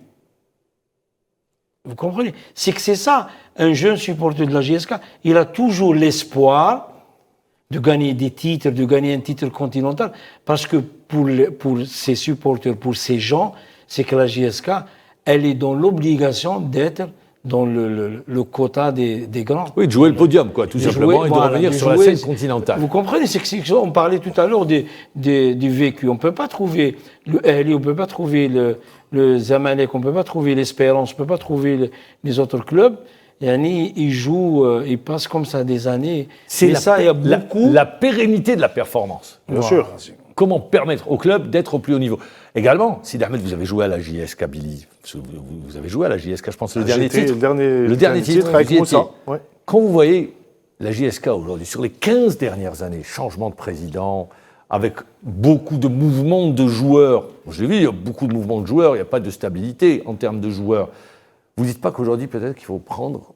Vous comprenez? C'est que c'est ça, un jeune supporter de la JSK, il a toujours l'espoir de gagner des titres, de gagner un titre continental, parce que pour ses supporters, pour ces gens, c'est que la JSK, elle est dans l'obligation d'être dans le quota des grands. Oui, de jouer le podium, quoi, tout simplement, et de revenir sur la scène continentale. Vous comprenez, on parlait tout à l'heure du vécu. On ne peut pas trouver le Ahly, on ne peut pas trouver le Zamalek, on ne peut pas trouver l'Espérance, on ne peut pas trouver les autres clubs. Yani, ils jouent, ils passent comme ça des années. C'est il y a beaucoup... la pérennité de la performance. Bien sûr. Comment permettre au club d'être au plus haut niveau. Également, Sidi Ahmed, vous avez joué à la JSK, Billy. Vous avez joué à la JSK, je pense, le dernier titre. Le dernier titre avec Moussa. Ouais. Quand vous voyez la JSK aujourd'hui, sur les 15 dernières années, changement de président, avec beaucoup de mouvements de joueurs. Je l'ai vu, il y a beaucoup de mouvements de joueurs, il n'y a pas de stabilité en termes de joueurs. Vous ne dites pas qu'aujourd'hui, peut-être qu'il faut prendre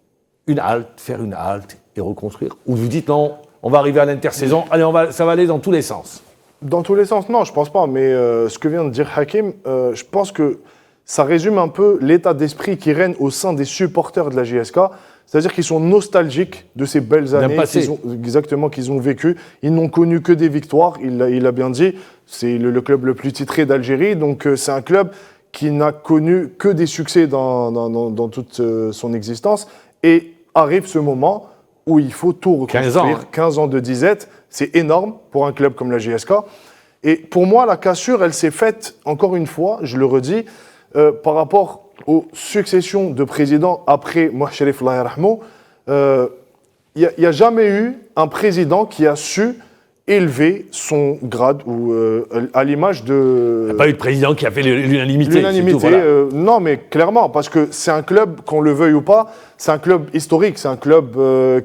une halte, faire une halte et reconstruire? Ou vous dites non, on va arriver à l'intersaison, allez, ça va aller dans tous les sens? Dans tous les sens, non, je pense pas. Mais ce que vient de dire Hakim, je pense que ça résume un peu l'état d'esprit qui règne au sein des supporters de la JSK. C'est-à-dire qu'ils sont nostalgiques de ces belles années qu'ils ont vécues. Ils n'ont connu que des victoires, il a bien dit. C'est le club le plus titré d'Algérie. Donc c'est un club qui n'a connu que des succès dans toute son existence. Et arrive ce moment où il faut tout reconstruire. 15 ans de disette, c'est énorme pour un club comme la JSK. Et pour moi, la cassure, elle s'est faite, encore une fois, je le redis, par rapport aux successions de présidents après Mouachelif Allah yarhamou. Il n'y a jamais eu un président qui a su élever son grade ou à l'image de... Il n'y a pas eu de président qui a fait l'unanimité. L'unanimité, voilà. Non, mais clairement, parce que c'est un club, qu'on le veuille ou pas, c'est un club historique, c'est un club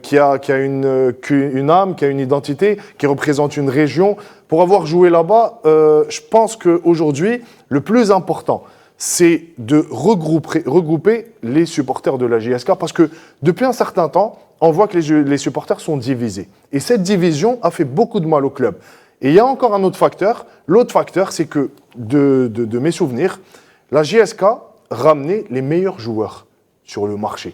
qui a une âme, qui a une identité, qui représente une région. Pour avoir joué là-bas, je pense qu'aujourd'hui, le plus important, c'est de regrouper les supporters de la JSK, parce que depuis un certain temps, on voit que les supporters sont divisés. Et cette division a fait beaucoup de mal au club. Et il y a encore un autre facteur. L'autre facteur, c'est que, de mes souvenirs, la JSK ramenait les meilleurs joueurs sur le marché.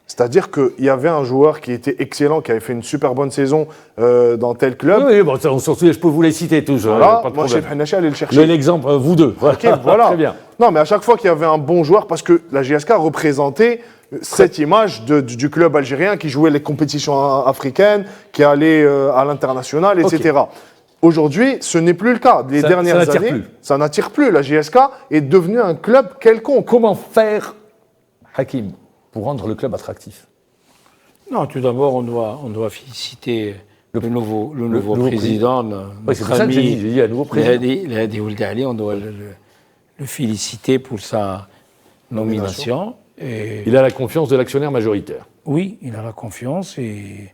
C'est-à-dire qu'il y avait un joueur qui était excellent, qui avait fait une super bonne saison dans tel club. Oui, bon, on s'en souvient, je peux vous les citer tous. Voilà, pas de moi, problème. Chef Hanachi allait le chercher. L'exemple, vous deux. Okay, voilà. Très bien. Non, mais à chaque fois qu'il y avait un bon joueur, parce que la JSK représentait cette image du club algérien qui jouait les compétitions africaines, qui allait à l'international, etc. Okay. Aujourd'hui, ce n'est plus le cas. Les dernières années, ça n'attire plus. La JSK est devenue un club quelconque. Comment faire, Hakim, pour rendre le club attractif? Non, tout d'abord, on doit féliciter le nouveau président, notre ami Lahadi Ould Ali. On doit le féliciter pour sa nomination. Et il a la confiance de l'actionnaire majoritaire. Oui, il a la confiance et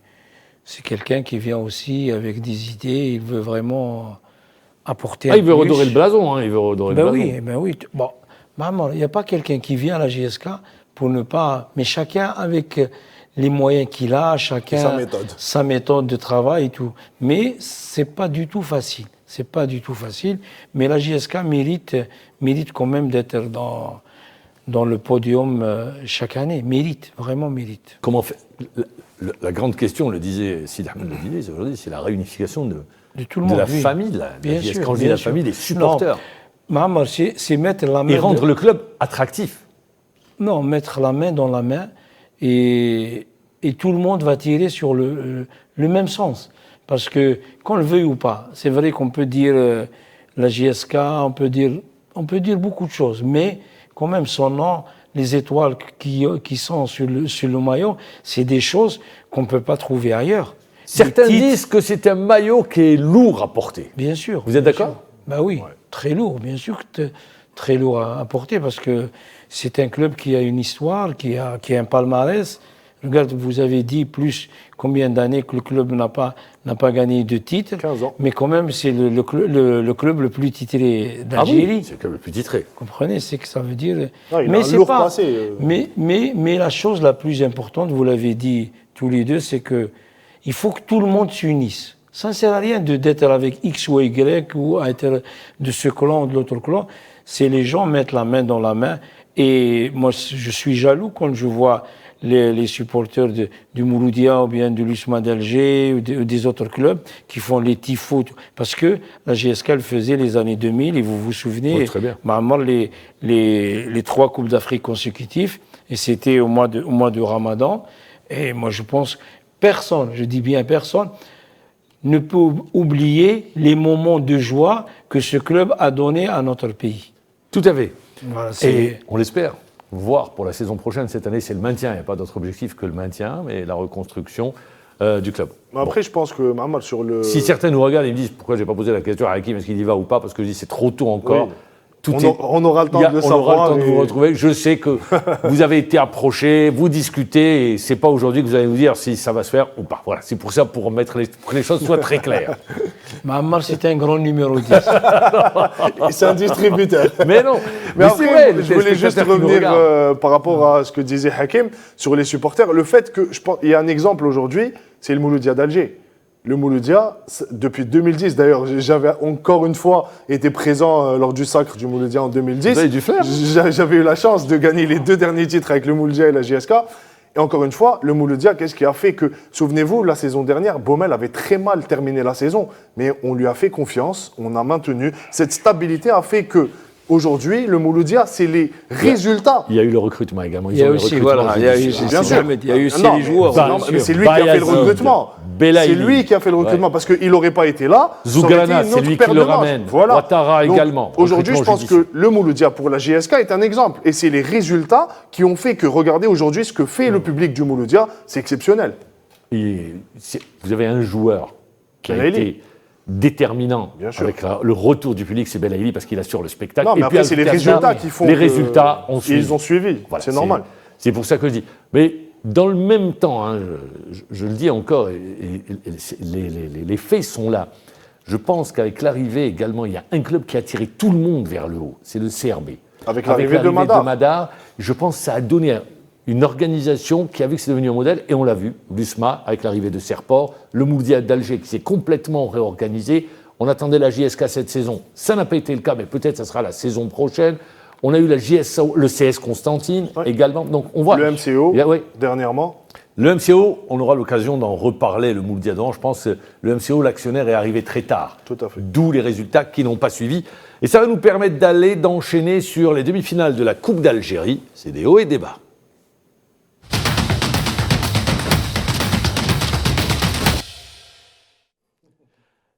c'est quelqu'un qui vient aussi avec des idées. Il veut vraiment apporter il veut redorer le blason. Il veut redorer le blason. Ben oui. Bon, maman, il n'y a pas quelqu'un qui vient à la JSK pour ne pas... Mais chacun avec les moyens qu'il a, chacun sa méthode de travail et tout. Mais c'est pas du tout facile. Mais la JSK mérite quand même d'être dans le podium chaque année. Mérite, vraiment mérite. Comment fait la grande question, le disait Sidi Ahmed aujourd'hui, c'est la réunification de tout le monde, la famille, de la JS. Quand je dis la famille, des supporters. Mohamed, c'est mettre la main... Et rendre le club attractif. Non, mettre la main dans la main et tout le monde va tirer sur le même sens. Parce que, qu'on le veuille ou pas, c'est vrai qu'on peut dire la JSK, on peut dire beaucoup de choses, mais quand même son nom, les étoiles qui sont sur le maillot, c'est des choses qu'on ne peut pas trouver ailleurs. Certains disent que c'est un maillot qui est lourd à porter. Bien sûr. Vous êtes d'accord ? Ben oui, très lourd, bien sûr que très lourd à porter, parce que c'est un club qui a une histoire, qui a un palmarès. Regarde, vous avez dit combien d'années que le club n'a pas gagné de titre. 15 ans. Mais quand même, c'est le club le plus titré d'Algérie. Ah oui, c'est le club le plus titré. Vous comprenez, c'est que ça veut dire... Non, il a un lourd passé. Mais la chose la plus importante, vous l'avez dit tous les deux, c'est que il faut que tout le monde s'unisse. Ça ne sert à rien d'être avec X ou Y ou à être de ce clan ou de l'autre clan. C'est les gens mettre la main dans la main. Et moi, je suis jaloux quand je vois les supporters du Mouloudia ou bien de l'Usma d'Alger ou des autres clubs qui font les tifos. Parce que la GSK le faisait les années 2000 et vous vous souvenez, oui, très bien. Les 3 Coupes d'Afrique consécutives et c'était au mois de Ramadan. Et moi je pense personne, je dis bien personne, ne peut oublier les moments de joie que ce club a donné à notre pays. Tout à fait. Voilà, et on l'espère voir pour la saison prochaine. Cette année, c'est le maintien. Il n'y a pas d'autre objectif que le maintien, mais la reconstruction du club. Après, je pense que Mohamed, sur le... Si certains nous regardent et me disent pourquoi je n'ai pas posé la question à Hakim, est-ce qu'il y va ou pas, parce que je dis c'est trop tôt encore. Oui. On aura le temps de le savoir. On aura le temps de vous retrouver. Je sais que vous avez été approchés, vous discutez, et c'est pas aujourd'hui que vous allez nous dire si ça va se faire ou pas. Voilà, c'est pour ça, pour que les choses soient très claires. Mahamar, c'est un grand numéro 10. C'est un distributeur. Mais non. Mais après, c'est vrai, je voulais juste revenir par rapport à ce que disait Hakim sur les supporters. Le fait que, je pense, il y a un exemple aujourd'hui, c'est le Mouloudia d'Alger. Le Mouloudia, depuis 2010, d'ailleurs, j'avais encore une fois été présent lors du sacre du Mouloudia en 2010. Vous avez dû faire. J'avais eu la chance de gagner les 2 derniers titres avec le Mouloudia et la JSK. Et encore une fois, le Mouloudia, qu'est-ce qui a fait que, souvenez-vous, la saison dernière, Baumel avait très mal terminé la saison, mais on lui a fait confiance, on a maintenu. Cette stabilité a fait que, aujourd'hui, le Mouloudia, c'est les résultats. Il y a eu le recrutement également. Il y a aussi, voilà, il y a eu aussi les joueurs. Mais c'est lui qui a fait le recrutement. C'est lui qui a fait le recrutement parce qu'il n'aurait pas été là. Zouglana, c'est lui qui le ramène. Voilà. Ouattara également. Aujourd'hui, je pense que le Mouloudia pour la JSK est un exemple. Et c'est les résultats qui ont fait que, regardez aujourd'hui ce que fait le public du Mouloudia, c'est exceptionnel. Vous avez un joueur qui a été déterminant avec le retour du public, c'est Belaïli parce qu'il assure le spectacle. Non, mais après, c'est les résultats qui font. Les résultats ont suivi. Ils ont suivi, voilà, c'est normal. C'est pour ça que je dis. Mais dans le même temps, hein, je le dis encore, les faits sont là. Je pense qu'avec l'arrivée également, il y a un club qui a tiré tout le monde vers le haut, c'est le CRB. Avec l'arrivée de Madar, je pense que ça a donné une organisation qui a vu que c'est devenu un modèle, et on l'a vu, l'USMA, avec l'arrivée de Serport, le Mouloudia d'Alger qui s'est complètement réorganisé. On attendait la JSK cette saison, ça n'a pas été le cas, mais peut-être ça sera la saison prochaine. On a eu la JSO, le CS Constantine également. Donc on voit. Le MCO, dernièrement. Le MCO, on aura l'occasion d'en reparler, le Mouloudia d'Oran. Je pense que le MCO, l'actionnaire est arrivé très tard. Tout à fait. D'où les résultats qui n'ont pas suivi. Et ça va nous permettre d'enchaîner sur les demi-finales de la Coupe d'Algérie. C'est des hauts et des bas.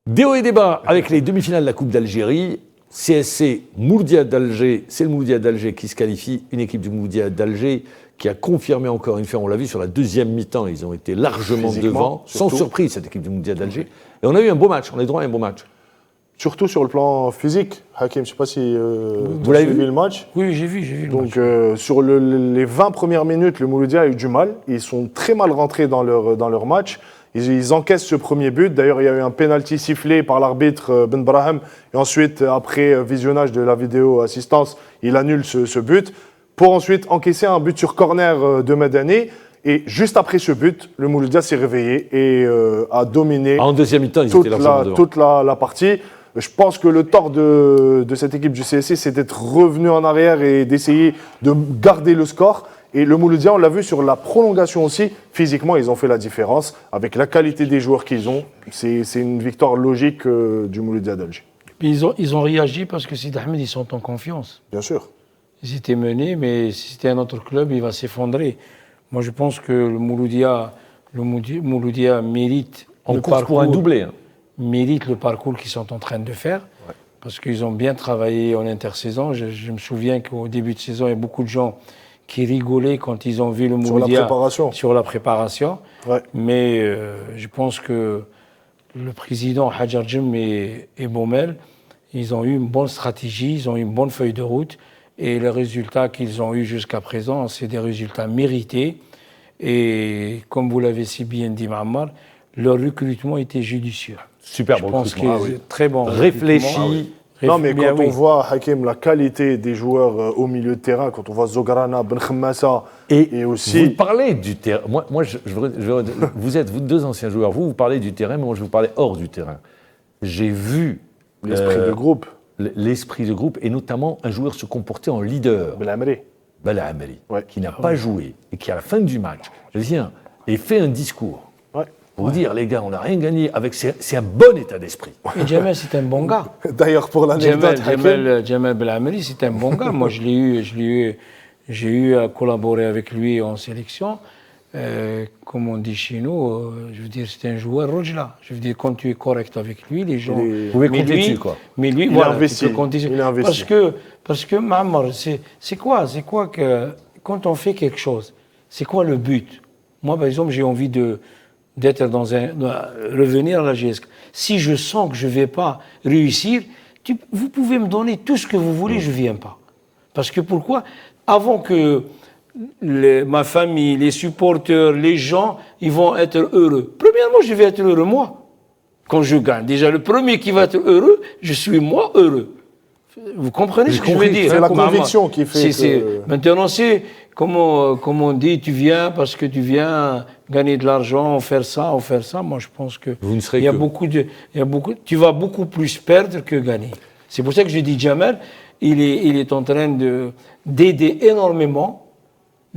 Des hauts et des bas avec les demi-finales de la Coupe d'Algérie. CSC Mouloudia d'Alger, c'est le Mouloudia d'Alger qui se qualifie, une équipe du Mouloudia d'Alger qui a confirmé encore une fois, on l'a vu sur la deuxième mi-temps, ils ont été largement devant, sans surprise cette équipe du Mouloudia d'Alger. Et on a eu un beau match, on a eu droit à un beau match. Surtout sur le plan physique, Hakim, je ne sais pas si vous l'avez vu le match. Oui, j'ai vu. Donc sur les 20 premières minutes, le Mouloudia a eu du mal, ils sont très mal rentrés dans leur match. Ils encaissent ce premier but. D'ailleurs, il y a eu un penalty sifflé par l'arbitre Ben Brahim. Et ensuite, après visionnage de la vidéo assistance, il annule ce but. Pour ensuite encaisser un but sur corner de Madani. Et juste après ce but, le Mouloudia s'est réveillé et a dominé en deuxième mi-temps, ils étaient largement devant. toute la partie. Je pense que le tort de cette équipe du CSC, c'est d'être revenu en arrière et d'essayer de garder le score. Et le Mouloudia, on l'a vu sur la prolongation aussi, physiquement, ils ont fait la différence. Avec la qualité des joueurs qu'ils ont, c'est une victoire logique du Mouloudia d'Alger. Puis ils ont réagi parce que Sid Ahmed, ils sont en confiance. Bien sûr. Ils étaient menés, mais si c'était un autre club, il va s'effondrer. Moi, je pense que le Mouloudia mérite En le course pour un doublé. Hein. mérite le parcours qu'ils sont en train de faire. Ouais. Parce qu'ils ont bien travaillé en intersaison. Je me souviens qu'au début de saison, il y a beaucoup de gens qui rigolaient quand ils ont vu le Sur la Mouloudia préparation. sur la préparation. Ouais. Mais je pense que le président Hadjar Djem et Boumel, ils ont eu une bonne stratégie, ils ont eu une bonne feuille de route. Et les résultats qu'ils ont eus jusqu'à présent, c'est des résultats mérités. Et comme vous l'avez si bien dit, Mahammar, leur recrutement était judicieux. Super Je bon pense recrutement. qu'il est très bon. Réfléchi. recrutement. Non, mais Bien quand oui. on voit, Hakim, la qualité des joueurs au milieu de terrain, quand on voit Zograna, Ben Khmassa, et aussi... Vous parlez du terrain. Moi vous êtes vous deux anciens joueurs. Vous parlez du terrain, mais moi je vous parlais hors du terrain. J'ai vu l'esprit de groupe, l'esprit de groupe et notamment un joueur se comporter en leader. Belamri. Bala Amali, Ouais. qui n'a pas joué et qui à la fin du match vient et fait un discours Ouais. pour dire les gars, on n'a rien gagné. C'est un bon état d'esprit. Et Jamel, c'est un bon gars. D'ailleurs, pour l'anecdote, Jamel Belamri, c'est un bon gars. Moi, j'ai eu à collaborer avec lui en sélection. Comme on dit chez nous, je veux dire, c'est un joueur rojla. Je veux dire, quand tu es correct avec lui, les gens... Vous pouvez Mais compter lui- dessus, quoi. Mais lui, Il est voilà, investi. tu peux compter dessus. Il est investi. Parce que Mahammar, c'est quoi que quand on fait quelque chose, c'est quoi le but? Moi, par exemple, j'ai envie d'être revenir à la GSK. Si je sens que je ne vais pas réussir, vous pouvez me donner tout ce que vous voulez, je ne viens pas. Parce que pourquoi? Avant que ma famille, les supporters, les gens, ils vont être heureux. Premièrement, je vais être heureux, moi, quand je gagne. Déjà, le premier qui va être heureux, je suis moi heureux. Vous comprenez ce que je veux dire? c'est la Maman, conviction qui fait que- Maintenant, c'est comme on dit, tu viens parce que tu viens gagner de l'argent, faire ça. Moi, je pense que Vous ne serez il y a que- beaucoup, tu vas beaucoup plus perdre que gagner. C'est pour ça que je dis Jamel, il est en train d'aider énormément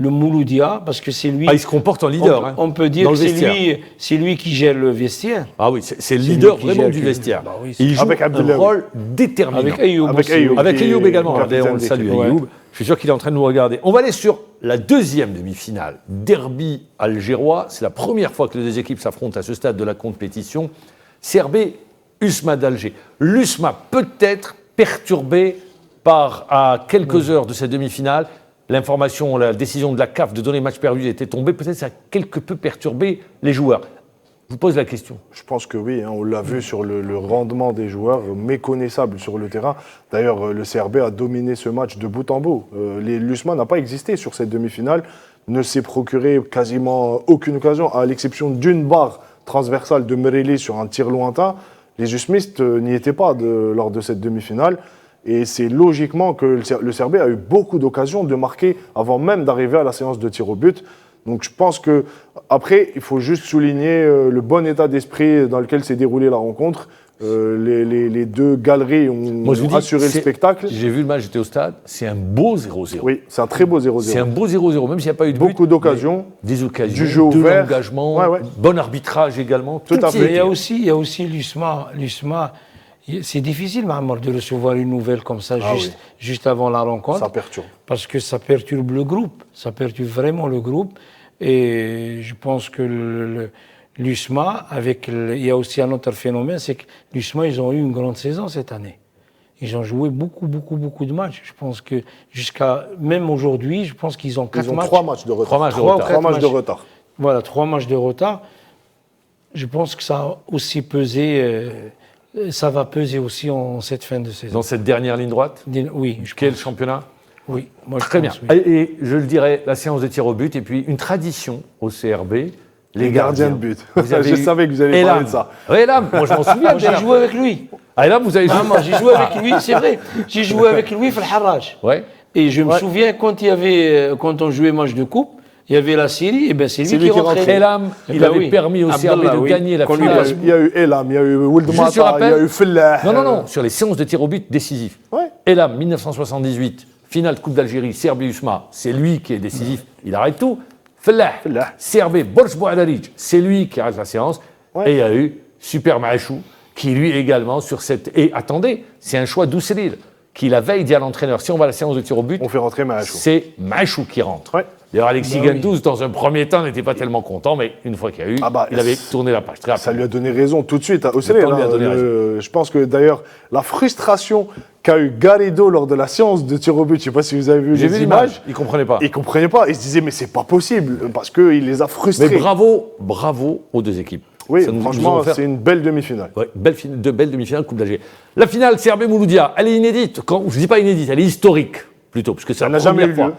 le Mouloudia, parce que c'est lui... Ah, il se comporte en leader. On peut dire dans que le vestiaire. c'est lui qui gère le vestiaire. Ah oui, c'est le leader lui qui vraiment gère du que- vestiaire. Bah oui, Et il joue Avec un Abdellaoui. rôle déterminant. Avec Ayoub Avec aussi, Ayoub. oui. Avec qui Ayoub est également. capitaine D'ailleurs, on le salue, d'équipe. Ayoub. Je suis sûr qu'il est en train de nous regarder. On va aller sur la deuxième demi-finale. Derby algérois. C'est la première fois que les deux équipes s'affrontent à ce stade de la compétition. CRB, USMA d'Alger. L'USMA peut-être perturbé par, à quelques heures de cette demi-finale, l'information, la décision de la CAF de donner match perdu était tombée. Peut-être ça a quelque peu perturbé les joueurs. Je vous pose la question. Je pense que oui, on l'a vu sur le rendement des joueurs, méconnaissable sur le terrain. D'ailleurs, le CRB a dominé ce match de bout en bout. L'USMA n'a pas existé sur cette demi-finale, ne s'est procuré quasiment aucune occasion, à l'exception d'une barre transversale de Mereli sur un tir lointain. Les USMistes n'y étaient pas lors de cette demi-finale. Et c'est logiquement que le CRB a eu beaucoup d'occasions de marquer avant même d'arriver à la séance de tir au but. Donc je pense que après, il faut juste souligner le bon état d'esprit dans lequel s'est déroulée la rencontre. Les deux galeries Moi, je vous ont dis, assuré le spectacle. J'ai vu le match, j'étais au stade. C'est un beau 0-0. Oui, c'est un très beau 0-0. C'est un beau 0-0, même s'il n'y a pas eu de but. Beaucoup d'occasions. mais Des occasions, Du jeu de ouvert. l'engagement, Ouais, ouais. bon arbitrage également. Tout à y fait. Mais était. il y a aussi l'USMA. C'est difficile, Mahammar, de recevoir une nouvelle comme ça juste avant la rencontre. Ça perturbe. Parce que ça perturbe le groupe. Ça perturbe vraiment le groupe. Et je pense que l'USMA, il y a aussi un autre phénomène, c'est que l'USMA, ils ont eu une grande saison cette année. Ils ont joué beaucoup de matchs. Je pense que même aujourd'hui, je pense qu'ils ont 4 Ils ont matchs. 3 matchs de retard. 3 matchs de Trois ou retard. quatre 3 matchs de matchs. retard. Voilà, 3 matchs de retard. Je pense que ça a aussi pesé, ça va peser aussi en cette fin de saison. Dans cette dernière ligne droite, Oui, je quel pense. championnat? Oui, moi je Très bien. pense, oui. Et je le dirais, la séance de tir au but, et puis une tradition au CRB, Les gardiens de but. Vous avez Je eu savais que vous alliez Elam. parler de ça. Elam, moi je m'en souviens. Moi, j'ai Elam. joué avec lui. Ah, Elam, vous avez joué. Ah, moi, j'ai joué avec lui, c'est vrai. J'ai joué avec lui, Al Harraj. Ouais. Et je me souviens quand on jouait match de coupe, Il y avait la Syrie, et bien c'est lui C'est qui lui qui rentrait. rentrait. Elam, Eh il ben avait oui. permis au CRB Abdallah, de oui. gagner la Qu'on lui finale. a- Il y a eu Elam, il y a eu Ould Juste, tu Mata, il y rappelles a eu Fellah. Non, sur les séances de tir au but décisifs. Ouais. Elam, 1978, finale de Coupe d'Algérie, Serbie-USMA, c'est lui qui est décisif, il arrête tout. Fellah, Fellah. CRB, Borj Bouadarij, c'est lui qui arrête la séance. Ouais. Et il y a eu Super Mahachou, qui lui également sur cette... Et attendez, c'est un choix d'Ousselil, qui la veille dit à l'entraîneur, si on va à la séance de tir au but, On fait rentrer Mahachou. c'est Mahachou qui rentre. Ouais. D'ailleurs, Alexis Bah oui. Gendouzi, dans un premier temps, n'était pas tellement content, mais une fois qu'il y a eu, Ah bah, il avait tourné la page. Très Ça lui rapidement. a donné raison tout de suite à Ousselil, Le temps lui a donné Je pense que d'ailleurs, la frustration qu'a eu Garrido lors de la séance de tir au but, je ne sais pas si vous avez vu J'ai les vu images, l'image, il ne comprenait pas. il ne comprenait pas. Il se disait, mais c'est pas possible, parce qu'il les a frustrés. Mais bravo aux deux équipes. Oui, Ça nous- nous franchement, ont offert- c'est une belle demi-finale. Ouais, deux belles demi-finales Coupe d'Algérie. La finale CRB Mouloudia, elle est inédite. Je ne dis pas inédite, elle est historique plutôt, parce que c'est Ça la n'a jamais première eu fois. lieu.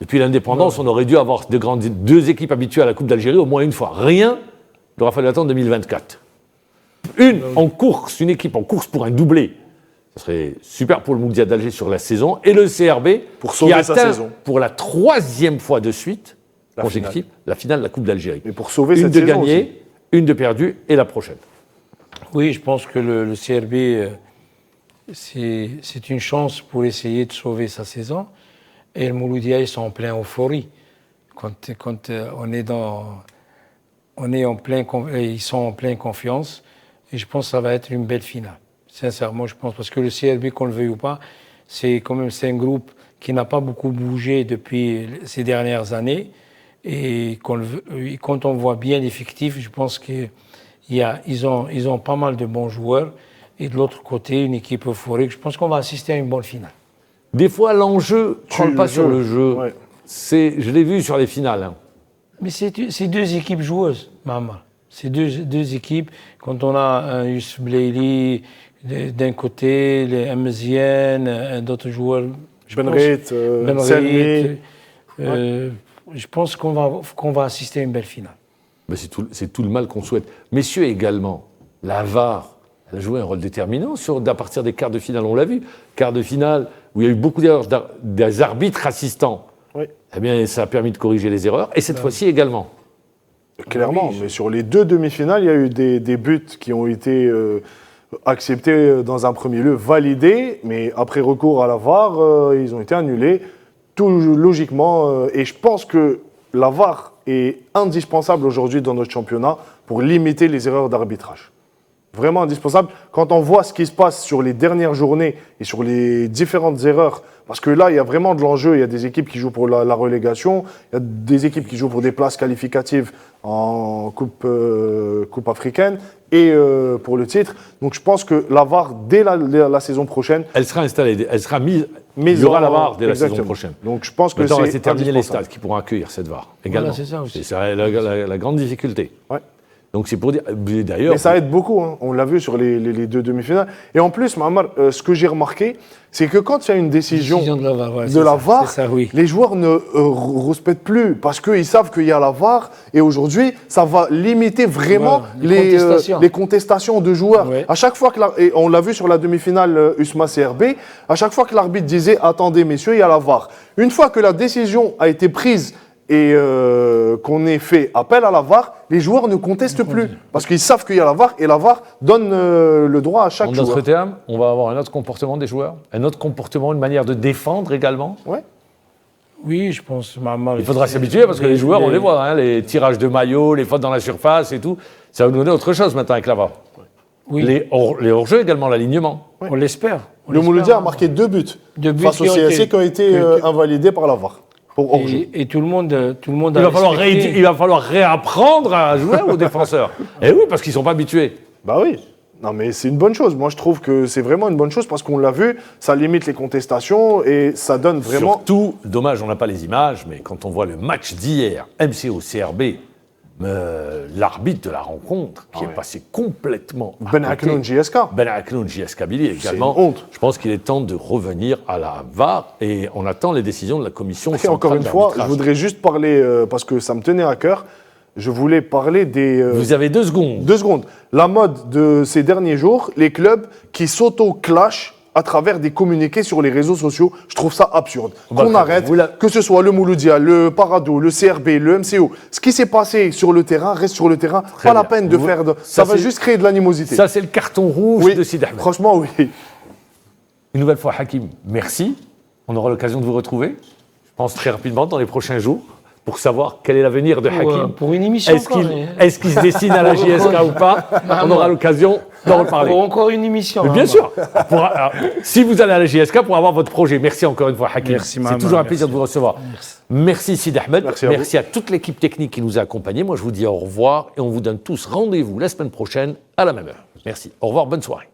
Depuis l'indépendance, on aurait dû avoir deux équipes habituées à la Coupe d'Algérie au moins une fois. Rien, il aura fallu attendre 2024. Une équipe en course pour un doublé. Ce serait super pour le Mouloudia d'Alger sur la saison. Et le CRB, Pour sauver qui sa atteint saison. pour la 3e fois de suite, La consécutive, la finale de la Coupe d'Algérie. Et pour sauver Une cette de saison gagnée, aussi. une de perdue et la prochaine. Oui, je pense que le CRB, c'est une chance pour essayer de sauver sa saison. Et le Mouloudia, ils sont en pleine euphorie. Quand ils sont en pleine confiance. Et je pense que ça va être une belle finale. Sincèrement, je pense. Parce que le CRB, qu'on le veuille ou pas, c'est un groupe qui n'a pas beaucoup bougé depuis ces dernières années. Et quand on voit bien l'effectif, je pense qu'ils ont pas mal de bons joueurs. Et de l'autre côté, une équipe euphorique. Je pense qu'on va assister à une bonne finale. Des fois, l'enjeu ne prend pas sur le jeu. Ouais. Je l'ai vu sur les finales. Hein. Mais c'est deux équipes joueuses, Mahama. C'est deux équipes. Quand on a un Youssef Blaili d'un côté, les Amzienne, d'autres joueurs. Benreit, Selmi. Je pense qu'on va assister à une belle finale. Ben, c'est tout le mal qu'on souhaite. Messieurs également, la VAR, elle a joué un rôle déterminant à partir des quarts de finale. On l'a vu, quarts de finale où il y a eu beaucoup d'erreurs des arbitres assistants. Oui. Eh bien, ça a permis de corriger les erreurs. Et cette fois-ci également. Clairement, mais sur les deux demi-finales, il y a eu des buts qui ont été acceptés dans un premier lieu, validés, mais après recours à la VAR, ils ont été annulés, tout logiquement. Et je pense que la VAR est indispensable aujourd'hui dans notre championnat pour limiter les erreurs d'arbitrage. Vraiment indispensable. Quand on voit ce qui se passe sur les dernières journées et sur les différentes erreurs, parce que là, il y a vraiment de l'enjeu. Il y a des équipes qui jouent pour la relégation, il y a des équipes qui jouent pour des places qualificatives en coupe africaine et pour le titre. Donc je pense que la VAR, dès la saison prochaine, Elle sera installée, elle sera mise. Mais Il y aura en- la VAR dès la saison exactement. prochaine. Donc je pense que Maintenant, c'est c'est terminé les indispensable. stades qui pourront accueillir cette VAR également. Voilà, c'est ça aussi. C'est la grande difficulté. Ouais. Donc c'est pour dire. D'ailleurs. Mais ça aide beaucoup, hein. On l'a vu sur les deux demi-finales. Et en plus, Mahamar, ce que j'ai remarqué, c'est que quand il y a une décision Décision de la VAR, ouais, de c'est la ça, VAR, c'est ça, oui. les joueurs ne respectent plus parce qu'ils savent qu'il y a la VAR et aujourd'hui, ça va limiter vraiment Voilà, les contestations. les contestations de joueurs. Ouais. À chaque fois et on l'a vu sur la demi-finale USMA-CRB, à chaque fois que l'arbitre disait « Attendez messieurs, il y a la VAR ». Une fois que la décision a été prise et qu'on ait fait appel à la VAR, les joueurs ne contestent plus parce qu'ils savent qu'il y a la VAR et la VAR donne le droit à chaque En joueur. d'autres termes, on va avoir un autre comportement des joueurs, un autre comportement, une manière de défendre également. Ouais. Oui, je pense. Il faudra s'habituer parce que les joueurs, on les voit, hein, les tirages de maillots, les fautes dans la surface et tout. Ça va nous donner autre chose maintenant avec la VAR. Oui, Les hors-jeux également, l'alignement. on l'espère. On Le l'espère, Mouloudia a hein. marqué 2 buts, Deux buts face au qui ont CSC été- qui ont été invalidés par la VAR. Pour hors-jeu. Et tout le monde Il a va, falloir respecté. il va falloir réapprendre à jouer aux défenseurs. Et oui, parce qu'ils ne sont pas habitués. Bah oui. Non mais c'est une bonne chose. Moi je trouve que c'est vraiment une bonne chose parce qu'on l'a vu, ça limite les contestations et ça donne vraiment... Surtout, dommage, on n'a pas les images, mais quand on voit le match d'hier, MCO-CRB, l'arbitre de la rencontre, qui est passé complètement à Ben côté. Aknoun JSK. Ben Aknoun, JS Kabylie également. une honte. Je pense qu'il est temps de revenir à la VAR et on attend les décisions de la commission Et centrale encore une fois, je d'arbitrage. voudrais juste parler, parce que ça me tenait à cœur, je voulais parler des... Vous avez 2 secondes. 2 secondes. La mode de ces derniers jours, les clubs qui s'auto-clashent à travers des communiqués sur les réseaux sociaux. Je trouve ça absurde. Bah, Qu'on arrête, que ce soit le Mouloudia, le Parado, le CRB, le MCO. Ce qui s'est passé sur le terrain reste sur le terrain. Très pas la bien. peine de faire... Ça va juste créer de l'animosité. Ça, c'est le carton rouge Oui, de Sidi Ahmed. franchement, oui. Une nouvelle fois, Hakim, merci. On aura l'occasion de vous retrouver, je pense très rapidement, dans les prochains jours, pour savoir quel est l'avenir de Hakim. Pour une émission Est-ce encore, qu'il se dessine à la JSK ou pas? On aura l'occasion d'en reparler. Pour encore une émission. Mais bien sûr. Alors, si vous allez à la JSK pour avoir votre projet. Merci encore une fois, Hakim. Merci, C'est Maman, toujours un merci. plaisir de vous recevoir. Merci Sidi Ahmed. Merci à vous. toute l'équipe technique qui nous a accompagnés. Moi, je vous dis au revoir et on vous donne tous rendez-vous la semaine prochaine à la même heure. Merci. Au revoir. Bonne soirée.